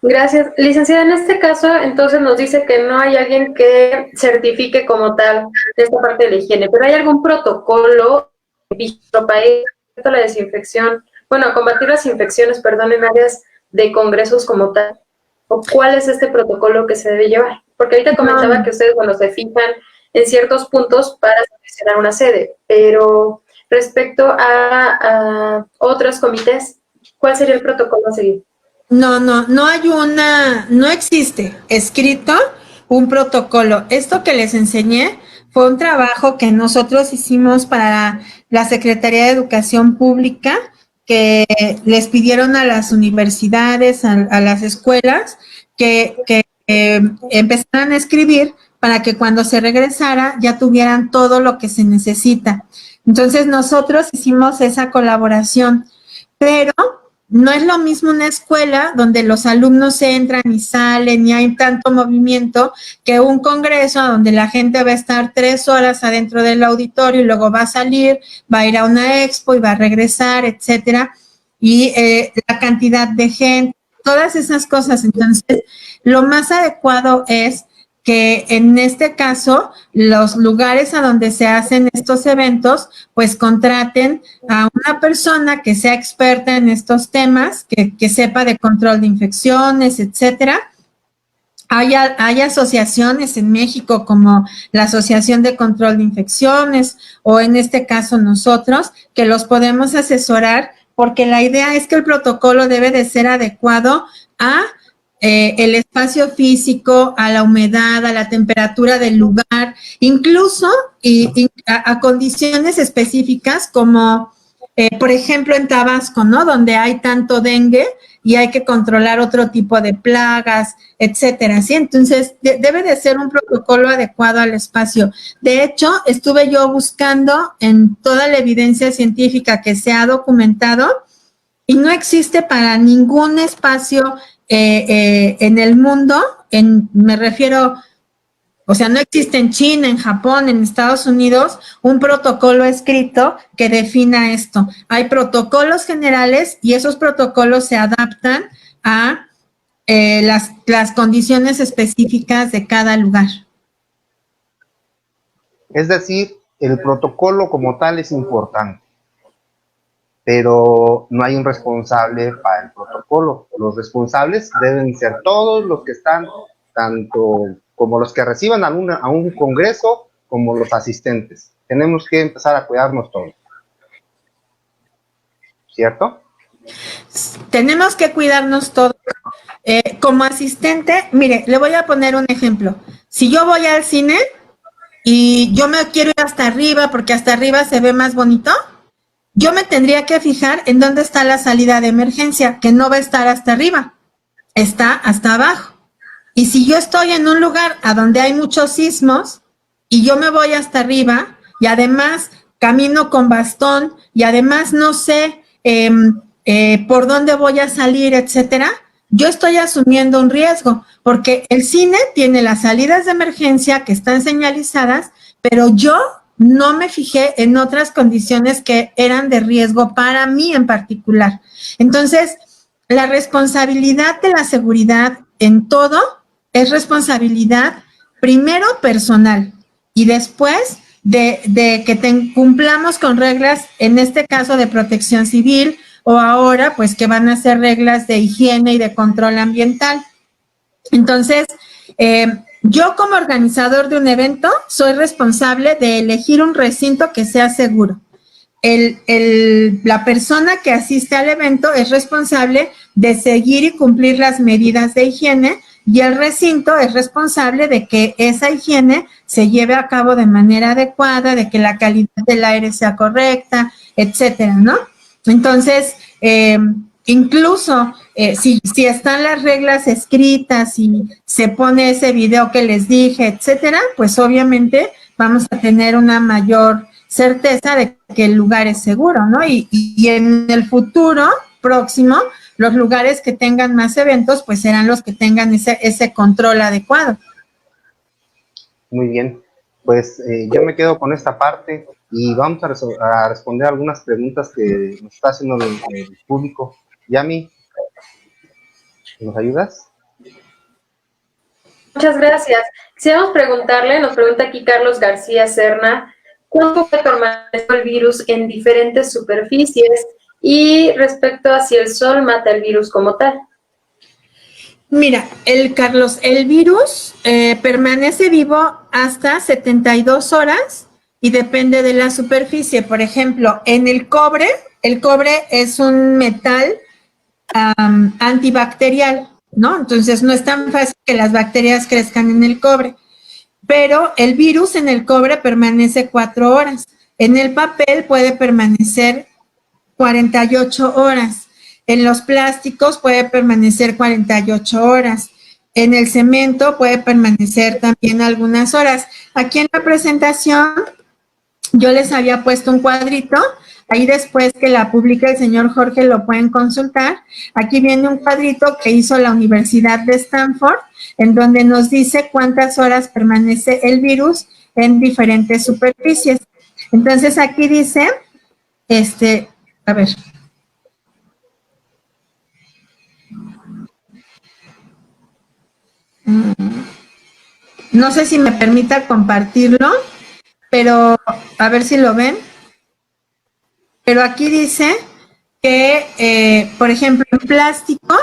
Gracias. Licenciada, en este caso, entonces nos dice que no hay alguien que certifique como tal esta parte de la higiene, pero ¿hay algún protocolo en nuestro país respecto a la desinfección, bueno, a combatir las infecciones, perdón, en áreas de congresos como tal? ¿O cuál es este protocolo que se debe llevar? Porque ahorita comentaba que ustedes, bueno, se fijan en ciertos puntos para seleccionar una sede, pero respecto a otros comités, ¿cuál sería el protocolo a seguir? No existe escrito un protocolo. Esto que les enseñé fue un trabajo que nosotros hicimos para la Secretaría de Educación Pública, que les pidieron a las universidades, a las escuelas, que empezaran a escribir para que cuando se regresara ya tuvieran todo lo que se necesita. Entonces nosotros hicimos esa colaboración, pero no es lo mismo una escuela donde los alumnos entran y salen y hay tanto movimiento que un congreso donde la gente va a estar 3 horas adentro del auditorio y luego va a salir, va a ir a una expo y va a regresar, etcétera. Y la cantidad de gente, todas esas cosas. Entonces, lo más adecuado es que en este caso los lugares a donde se hacen estos eventos pues contraten a una persona que sea experta en estos temas, que sepa de control de infecciones, etcétera. Hay asociaciones en México como la Asociación de Control de Infecciones o en este caso nosotros que los podemos asesorar porque la idea es que el protocolo debe de ser adecuado a el espacio físico, a la humedad, a la temperatura del lugar, incluso a condiciones específicas como, por ejemplo, en Tabasco, ¿no? Donde hay tanto dengue y hay que controlar otro tipo de plagas, etcétera, ¿sí? Entonces, debe de ser un protocolo adecuado al espacio. De hecho, estuve yo buscando en toda la evidencia científica que se ha documentado y no existe para ningún espacio en el mundo, me refiero, o sea, no existe en China, en Japón, en Estados Unidos, un protocolo escrito que defina esto. Hay protocolos generales y esos protocolos se adaptan a las condiciones específicas de cada lugar. Es decir, el protocolo como tal es importante, pero no hay un responsable para el protocolo. Los responsables deben ser todos los que están, tanto como los que reciban a un congreso, como los asistentes. Tenemos que empezar a cuidarnos todos. ¿Cierto? Tenemos que cuidarnos todos. Como asistente, mire, le voy a poner un ejemplo. Si yo voy al cine y yo me quiero ir hasta arriba porque hasta arriba se ve más bonito, yo me tendría que fijar en dónde está la salida de emergencia, que no va a estar hasta arriba, está hasta abajo. Y si yo estoy en un lugar a donde hay muchos sismos y yo me voy hasta arriba y además camino con bastón y además no sé por dónde voy a salir, etcétera, yo estoy asumiendo un riesgo, porque el cine tiene las salidas de emergencia que están señalizadas, pero yo no me fijé en otras condiciones que eran de riesgo para mí en particular. Entonces, la responsabilidad de la seguridad en todo es responsabilidad primero personal y después de que cumplamos con reglas, en este caso de protección civil, o ahora pues que van a ser reglas de higiene y de control ambiental. Entonces, yo como organizador de un evento soy responsable de elegir un recinto que sea seguro. La persona que asiste al evento es responsable de seguir y cumplir las medidas de higiene y el recinto es responsable de que esa higiene se lleve a cabo de manera adecuada, de que la calidad del aire sea correcta, etcétera, ¿no? Entonces, incluso si están las reglas escritas y se pone ese video que les dije, etcétera, pues obviamente vamos a tener una mayor certeza de que el lugar es seguro, ¿no? Y en el futuro próximo, los lugares que tengan más eventos, pues serán los que tengan ese control adecuado. Muy bien, pues yo me quedo con esta parte y vamos a responder algunas preguntas que nos está haciendo el público. Yami, ¿nos ayudas? Muchas gracias. Quisiéramos preguntarle, nos pregunta aquí Carlos García Serna, ¿cuánto puede permanecer el virus en diferentes superficies? Y respecto a si el sol mata el virus como tal. Mira, Carlos, el virus permanece vivo hasta 72 horas y depende de la superficie. Por ejemplo, en el cobre es un metal antibacterial, ¿no? Entonces no es tan fácil que las bacterias crezcan en el cobre, pero el virus en el cobre permanece 4 horas. En el papel puede permanecer 48 horas. En los plásticos puede permanecer 48 horas. En el cemento puede permanecer también algunas horas. Aquí en la presentación yo les había puesto un cuadrito. Ahí después que la publique el señor Jorge lo pueden consultar. Aquí viene un cuadrito que hizo la Universidad de Stanford, en donde nos dice cuántas horas permanece el virus en diferentes superficies. Entonces aquí dice, a ver. No sé si me permita compartirlo, pero a ver si lo ven. Pero aquí dice que, por ejemplo, en plástico,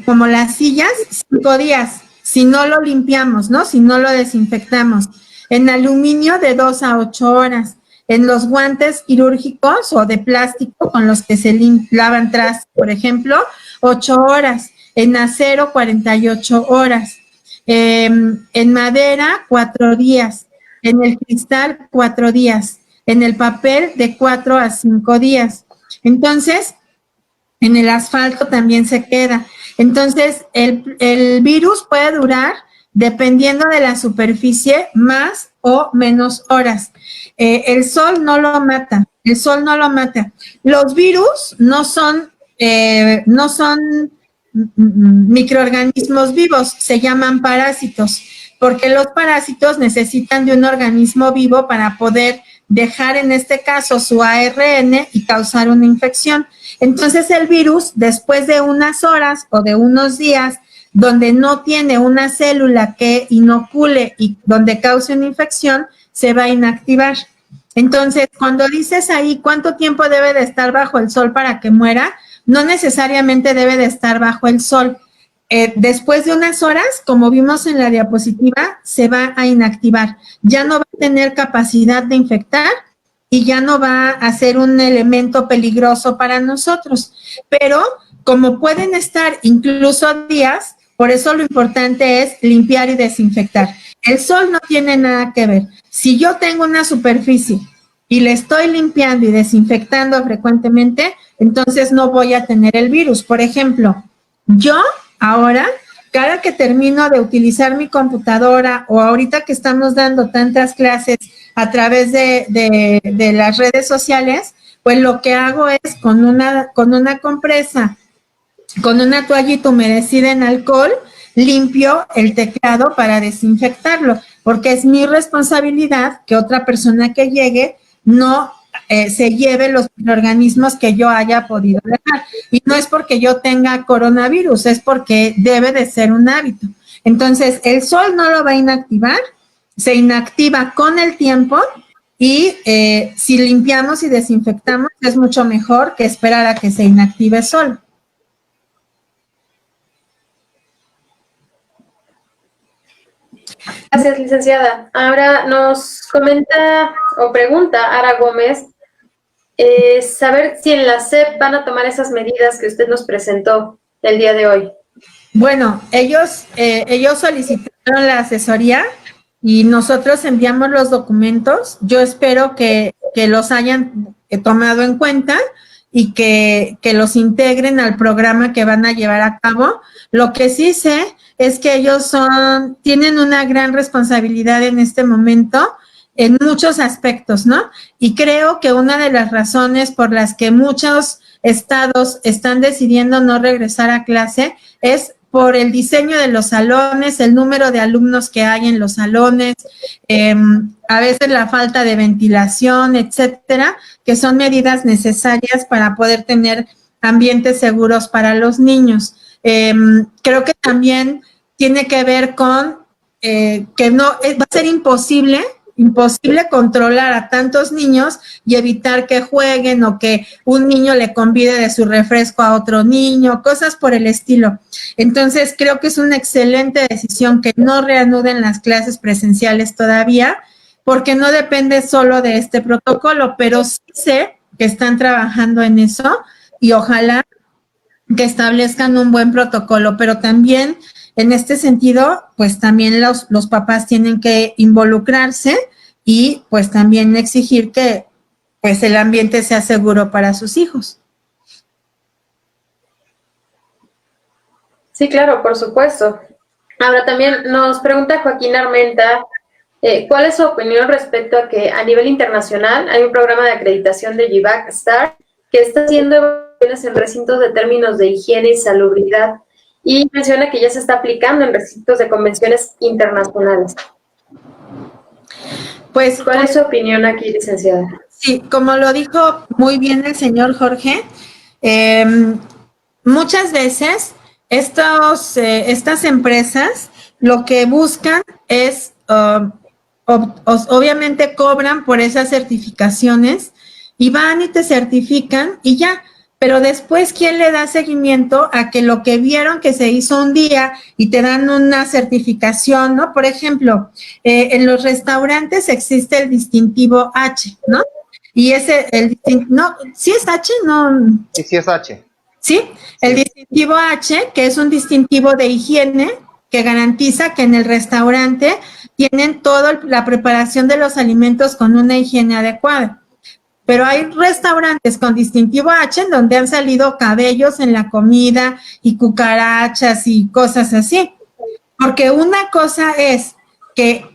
como las sillas, 5 días, si no lo limpiamos, ¿no? Si no lo desinfectamos. En aluminio, de 2 a 8 horas. En los guantes quirúrgicos o de plástico con los que se lavan trastes, por ejemplo, 8 horas. En acero, 48 horas. En madera, 4 días. En el cristal, 4 días. En el papel, de 4 a 5 días. Entonces, en el asfalto también se queda. Entonces, el virus puede durar, dependiendo de la superficie, más o menos horas. El sol no lo mata, el sol no lo mata. Los virus no son microorganismos vivos, se llaman parásitos, porque los parásitos necesitan de un organismo vivo para poder dejar, en este caso, su ARN y causar una infección. Entonces, el virus, después de unas horas o de unos días, donde no tiene una célula que inocule y donde cause una infección, se va a inactivar. Entonces, cuando dices ahí cuánto tiempo debe de estar bajo el sol para que muera, no necesariamente debe de estar bajo el sol. Después de unas horas, como vimos en la diapositiva, se va a inactivar. Ya no va a tener capacidad de infectar y ya no va a ser un elemento peligroso para nosotros. Pero como pueden estar incluso días, por eso lo importante es limpiar y desinfectar. El sol no tiene nada que ver. Si yo tengo una superficie y le estoy limpiando y desinfectando frecuentemente, entonces no voy a tener el virus. Por ejemplo, yo ahora, cada que termino de utilizar mi computadora o ahorita que estamos dando tantas clases a través de las redes sociales, pues lo que hago es con una compresa, con una toallita humedecida en alcohol, limpio el teclado para desinfectarlo, porque es mi responsabilidad que otra persona que llegue no se lleve los organismos que yo haya podido dejar. Y no es porque yo tenga coronavirus, es porque debe de ser un hábito. Entonces, el sol no lo va a inactivar, se inactiva con el tiempo y si limpiamos y desinfectamos es mucho mejor que esperar a que se inactive solo. Gracias, licenciada. Ahora nos comenta o pregunta Ara Gómez, saber si en la SEP van a tomar esas medidas que usted nos presentó el día de hoy. Bueno, ellos solicitaron la asesoría y nosotros enviamos los documentos. Yo espero que los hayan tomado en cuenta y que los integren al programa que van a llevar a cabo. Lo que sí sé es que ellos tienen una gran responsabilidad en este momento en muchos aspectos, ¿no? Y creo que una de las razones por las que muchos estados están decidiendo no regresar a clase es por el diseño de los salones, el número de alumnos que hay en los salones, a veces la falta de ventilación, etcétera, que son medidas necesarias para poder tener ambientes seguros para los niños. Creo que también tiene que ver con que no va a ser imposible controlar a tantos niños y evitar que jueguen o que un niño le convide de su refresco a otro niño, cosas por el estilo. Entonces, creo que es una excelente decisión que no reanuden las clases presenciales todavía, porque no depende solo de este protocolo, pero sí sé que están trabajando en eso y ojalá que establezcan un buen protocolo, pero también en este sentido, pues también los papás tienen que involucrarse y pues también exigir que pues el ambiente sea seguro para sus hijos. Sí, claro, por supuesto. Ahora también nos pregunta Joaquín Armenta, ¿cuál es su opinión respecto a que a nivel internacional hay un programa de acreditación de GVAC STAR que está haciendo evaluaciones en recintos de términos de higiene y salubridad? Y menciona que ya se está aplicando en recintos de convenciones internacionales. Pues, ¿cuál es su opinión aquí, licenciada? Sí, como lo dijo muy bien el señor Jorge, muchas veces estas empresas lo que buscan es, obviamente cobran por esas certificaciones y van y te certifican y ya. Pero después, ¿quién le da seguimiento a que lo que vieron que se hizo un día y te dan una certificación, ¿no? Por ejemplo, en los restaurantes existe el distintivo H, ¿no? Y no, ¿sí es H? No. Sí es H. Sí, el distintivo H, que es un distintivo de higiene que garantiza que en el restaurante tienen toda la preparación de los alimentos con una higiene adecuada. Pero hay restaurantes con distintivo H en donde han salido cabellos en la comida y cucarachas y cosas así. Porque una cosa es que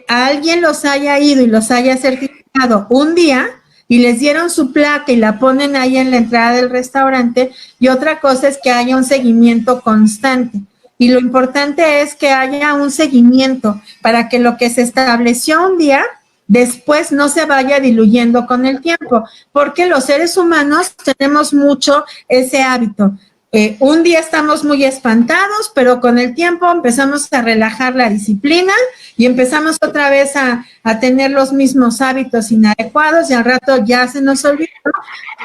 a alguien los haya ido y los haya certificado un día y les dieron su placa y la ponen ahí en la entrada del restaurante, y otra cosa es que haya un seguimiento constante. Y lo importante es que haya un seguimiento para que lo que se estableció un día después no se vaya diluyendo con el tiempo, porque los seres humanos tenemos mucho ese hábito. Un día estamos muy espantados, pero con el tiempo empezamos a relajar la disciplina y empezamos otra vez a tener los mismos hábitos inadecuados y al rato ya se nos olvidó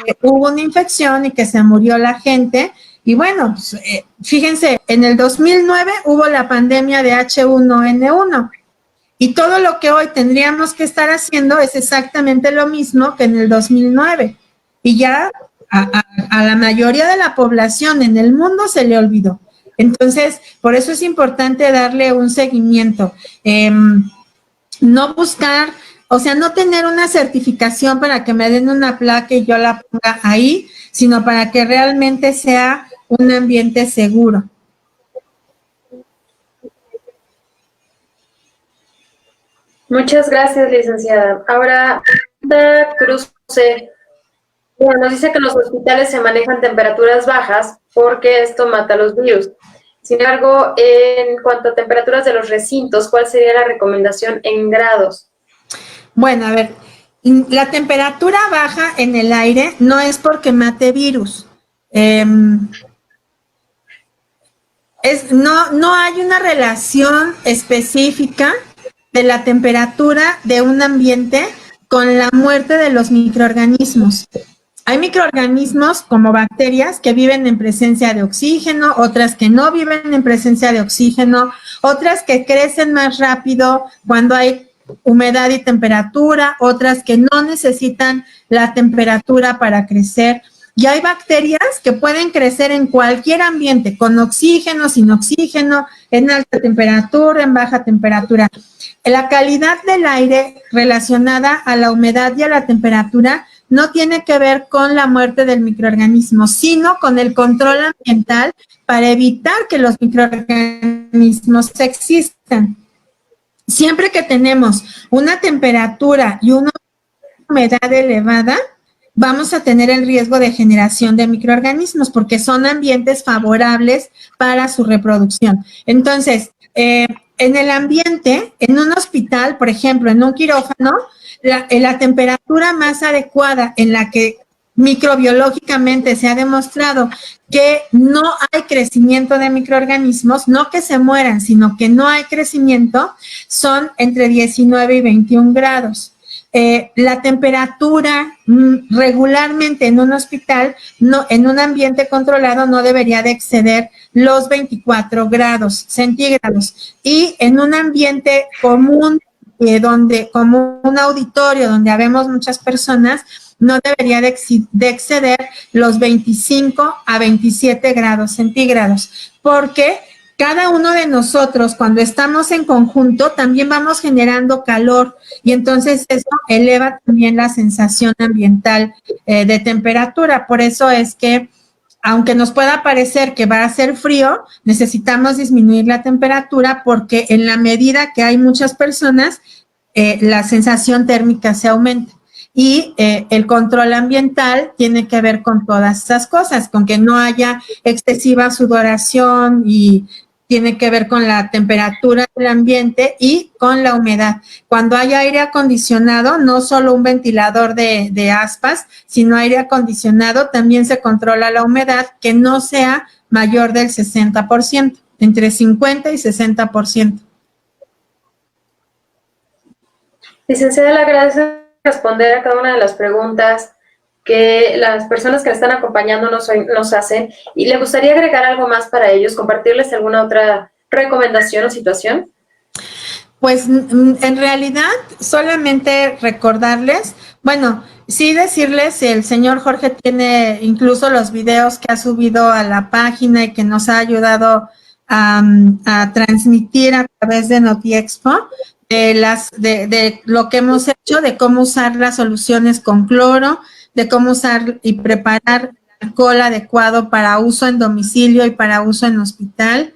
que hubo una infección y que se murió la gente. Y bueno, pues, fíjense, en el 2009 hubo la pandemia de H1N1. Y todo lo que hoy tendríamos que estar haciendo es exactamente lo mismo que en el 2009. Y ya a la mayoría de la población en el mundo se le olvidó. Entonces, por eso es importante darle un seguimiento. No buscar, o sea, no tener una certificación para que me den una placa y yo la ponga ahí, sino para que realmente sea un ambiente seguro. Muchas gracias, licenciada. Ahora, Cruz C. Bueno, nos dice que en los hospitales se manejan temperaturas bajas porque esto mata los virus. Sin embargo, en cuanto a temperaturas de los recintos, ¿cuál sería la recomendación en grados? Bueno, a ver, la temperatura baja en el aire no es porque mate virus. No hay una relación específica de la temperatura de un ambiente con la muerte de los microorganismos. Hay microorganismos como bacterias que viven en presencia de oxígeno, otras que no viven en presencia de oxígeno, otras que crecen más rápido cuando hay humedad y temperatura, otras que no necesitan la temperatura para crecer. Y hay bacterias que pueden crecer en cualquier ambiente, con oxígeno, sin oxígeno, en alta temperatura, en baja temperatura. La calidad del aire relacionada a la humedad y a la temperatura no tiene que ver con la muerte del microorganismo, sino con el control ambiental para evitar que los microorganismos existan. Siempre que tenemos una temperatura y una humedad elevada, vamos a tener el riesgo de generación de microorganismos porque son ambientes favorables para su reproducción. Entonces, en el ambiente, en un hospital, por ejemplo, en un quirófano, la temperatura más adecuada en la que microbiológicamente se ha demostrado que no hay crecimiento de microorganismos, no que se mueran, sino que no hay crecimiento, son entre 19 y 21 grados. La temperatura regularmente en un hospital, en un ambiente controlado, no debería de exceder los 24 grados centígrados. Y en un ambiente común, como un auditorio donde habemos muchas personas, no debería de exceder los 25 a 27 grados centígrados, porque cada uno de nosotros, cuando estamos en conjunto, también vamos generando calor y entonces eso eleva también la sensación ambiental de temperatura. Por eso es que, aunque nos pueda parecer que va a ser frío, necesitamos disminuir la temperatura porque en la medida que hay muchas personas, la sensación térmica se aumenta. Y el control ambiental tiene que ver con todas esas cosas, con que no haya excesiva sudoración y tiene que ver con la temperatura del ambiente y con la humedad. Cuando hay aire acondicionado, no solo un ventilador de aspas, sino aire acondicionado, también se controla la humedad que no sea mayor del 60%, entre 50 y 60%. Licenciada, le agradezco responder a cada una de las preguntas que las personas que le están acompañando nos hacen, y le gustaría agregar algo más para ellos, compartirles alguna otra recomendación o situación. Pues en realidad solamente recordarles, bueno, sí decirles, el señor Jorge tiene incluso los videos que ha subido a la página y que nos ha ayudado a transmitir a través de NotiExpo, de lo que hemos hecho, de cómo usar las soluciones con cloro, de cómo usar y preparar alcohol adecuado para uso en domicilio y para uso en hospital.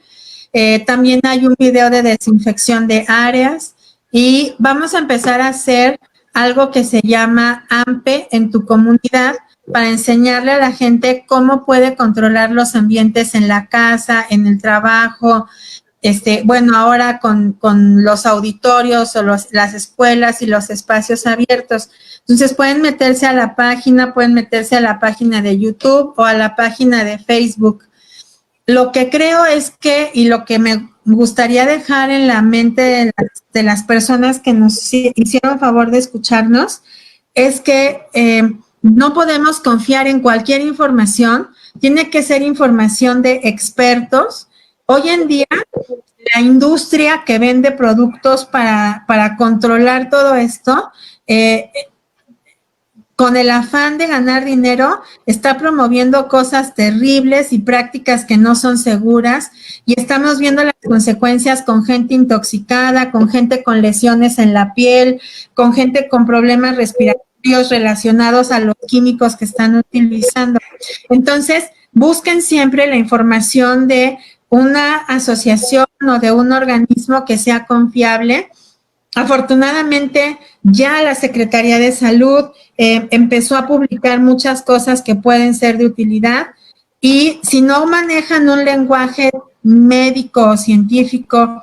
También hay un video de desinfección de áreas y vamos a empezar a hacer algo que se llama AMPE en tu comunidad para enseñarle a la gente cómo puede controlar los ambientes en la casa, en el trabajo, bueno, ahora con los auditorios o las escuelas y los espacios abiertos. Entonces pueden meterse a la página de YouTube o a la página de Facebook. Lo que creo es que, y lo que me gustaría dejar en la mente de las personas que nos hicieron favor de escucharnos, es que no podemos confiar en cualquier información, tiene que ser información de expertos. Hoy en día, la industria que vende productos para controlar todo esto, con el afán de ganar dinero, está promoviendo cosas terribles y prácticas que no son seguras, y estamos viendo las consecuencias con gente intoxicada, con gente con lesiones en la piel, con gente con problemas respiratorios relacionados a los químicos que están utilizando. Entonces, busquen siempre la información de una asociación o de un organismo que sea confiable. Afortunadamente, ya la Secretaría de Salud empezó a publicar muchas cosas que pueden ser de utilidad y si no manejan un lenguaje médico o científico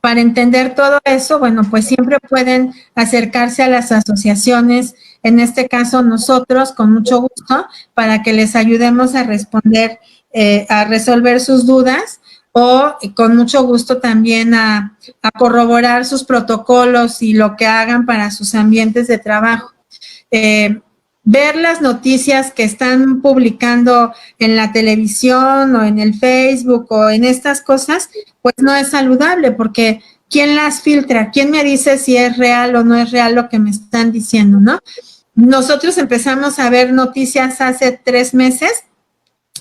para entender todo eso, bueno, pues siempre pueden acercarse a las asociaciones, en este caso nosotros, con mucho gusto, para que les ayudemos a responder, a resolver sus dudas o con mucho gusto también a corroborar sus protocolos y lo que hagan para sus ambientes de trabajo. Ver las noticias que están publicando en la televisión o en el Facebook o en estas cosas, pues no es saludable porque ¿quién las filtra? ¿Quién me dice si es real o no es real lo que me están diciendo, no? Nosotros empezamos a ver noticias hace 3 meses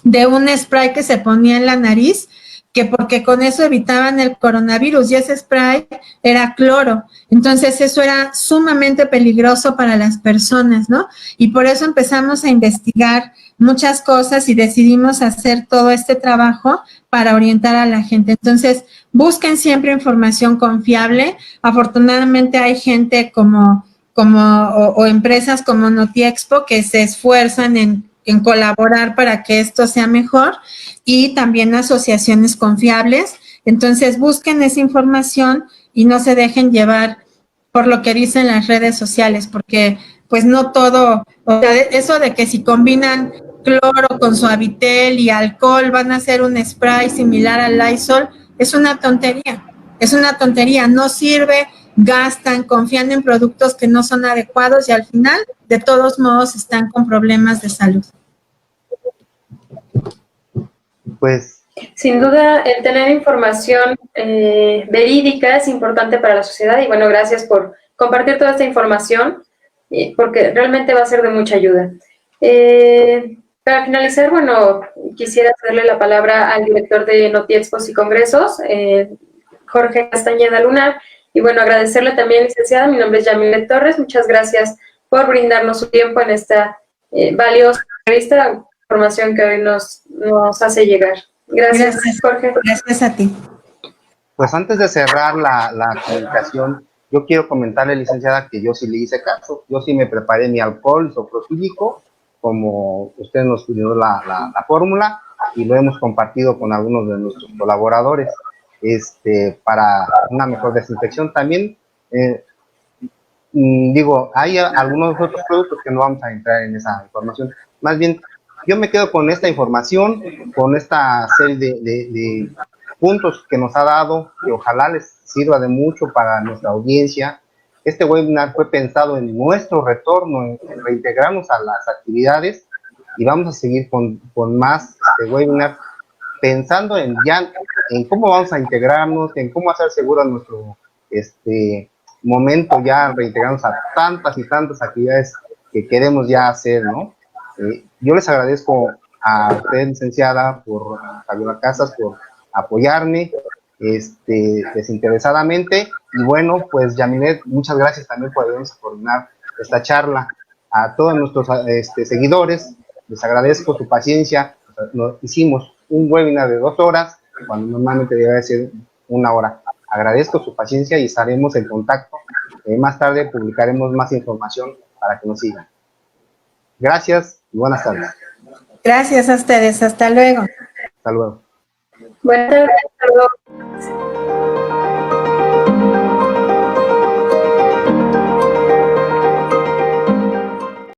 de un spray que se ponía en la nariz, que porque con eso evitaban el coronavirus y ese spray era cloro. Entonces eso era sumamente peligroso para las personas, ¿no? Y por eso empezamos a investigar muchas cosas y decidimos hacer todo este trabajo para orientar a la gente. Entonces, busquen siempre información confiable. Afortunadamente hay gente o empresas como Notiexpo que se esfuerzan en colaborar para que esto sea mejor y también asociaciones confiables. Entonces, busquen esa información y no se dejen llevar por lo que dicen las redes sociales, porque pues no todo, o sea, eso de que si combinan cloro con Suavitel y alcohol van a hacer un spray similar al Lysol, es una tontería, no sirve, gastan, confían en productos que no son adecuados y al final, de todos modos, están con problemas de salud. Pues sin duda, el tener información verídica es importante para la sociedad y bueno, gracias por compartir toda esta información porque realmente va a ser de mucha ayuda. Para finalizar, bueno, quisiera darle la palabra al director de Notiexpos y Congresos, Jorge Castañeda Lunar, y bueno, agradecerle también, licenciada, mi nombre es Yamilet Torres, muchas gracias por brindarnos su tiempo en esta valiosa entrevista, información que hoy nos hace llegar. Gracias, Jorge. Gracias a ti. Pues antes de cerrar la comunicación, yo quiero comentarle, licenciada, que yo sí le hice caso. Yo sí me preparé mi alcohol isopropílico, como usted nos pidió la fórmula, y lo hemos compartido con algunos de nuestros colaboradores para una mejor desinfección. También, digo, hay algunos otros productos que no vamos a entrar en esa información. Más bien, yo me quedo con esta información, con esta serie de puntos que nos ha dado, que ojalá les sirva de mucho para nuestra audiencia. Este webinar fue pensado en nuestro retorno, en reintegrarnos a las actividades y vamos a seguir con más webinar pensando en cómo vamos a integrarnos, en cómo hacer seguro nuestro momento ya reintegrarnos a tantas y tantas actividades que queremos ya hacer, ¿no? Yo les agradezco a usted, licenciada, Fabiola Casas, por apoyarme desinteresadamente. Y bueno, pues Yamilet, muchas gracias también por ayudarnos a coordinar esta charla. A todos nuestros seguidores, les agradezco su paciencia. Hicimos un webinar de 2 horas, cuando normalmente debería ser 1 hora. Agradezco su paciencia y estaremos en contacto. Más tarde publicaremos más información para que nos sigan. Gracias y buenas tardes. Gracias a ustedes. Hasta luego. Hasta luego. Buenas tardes. Hasta luego.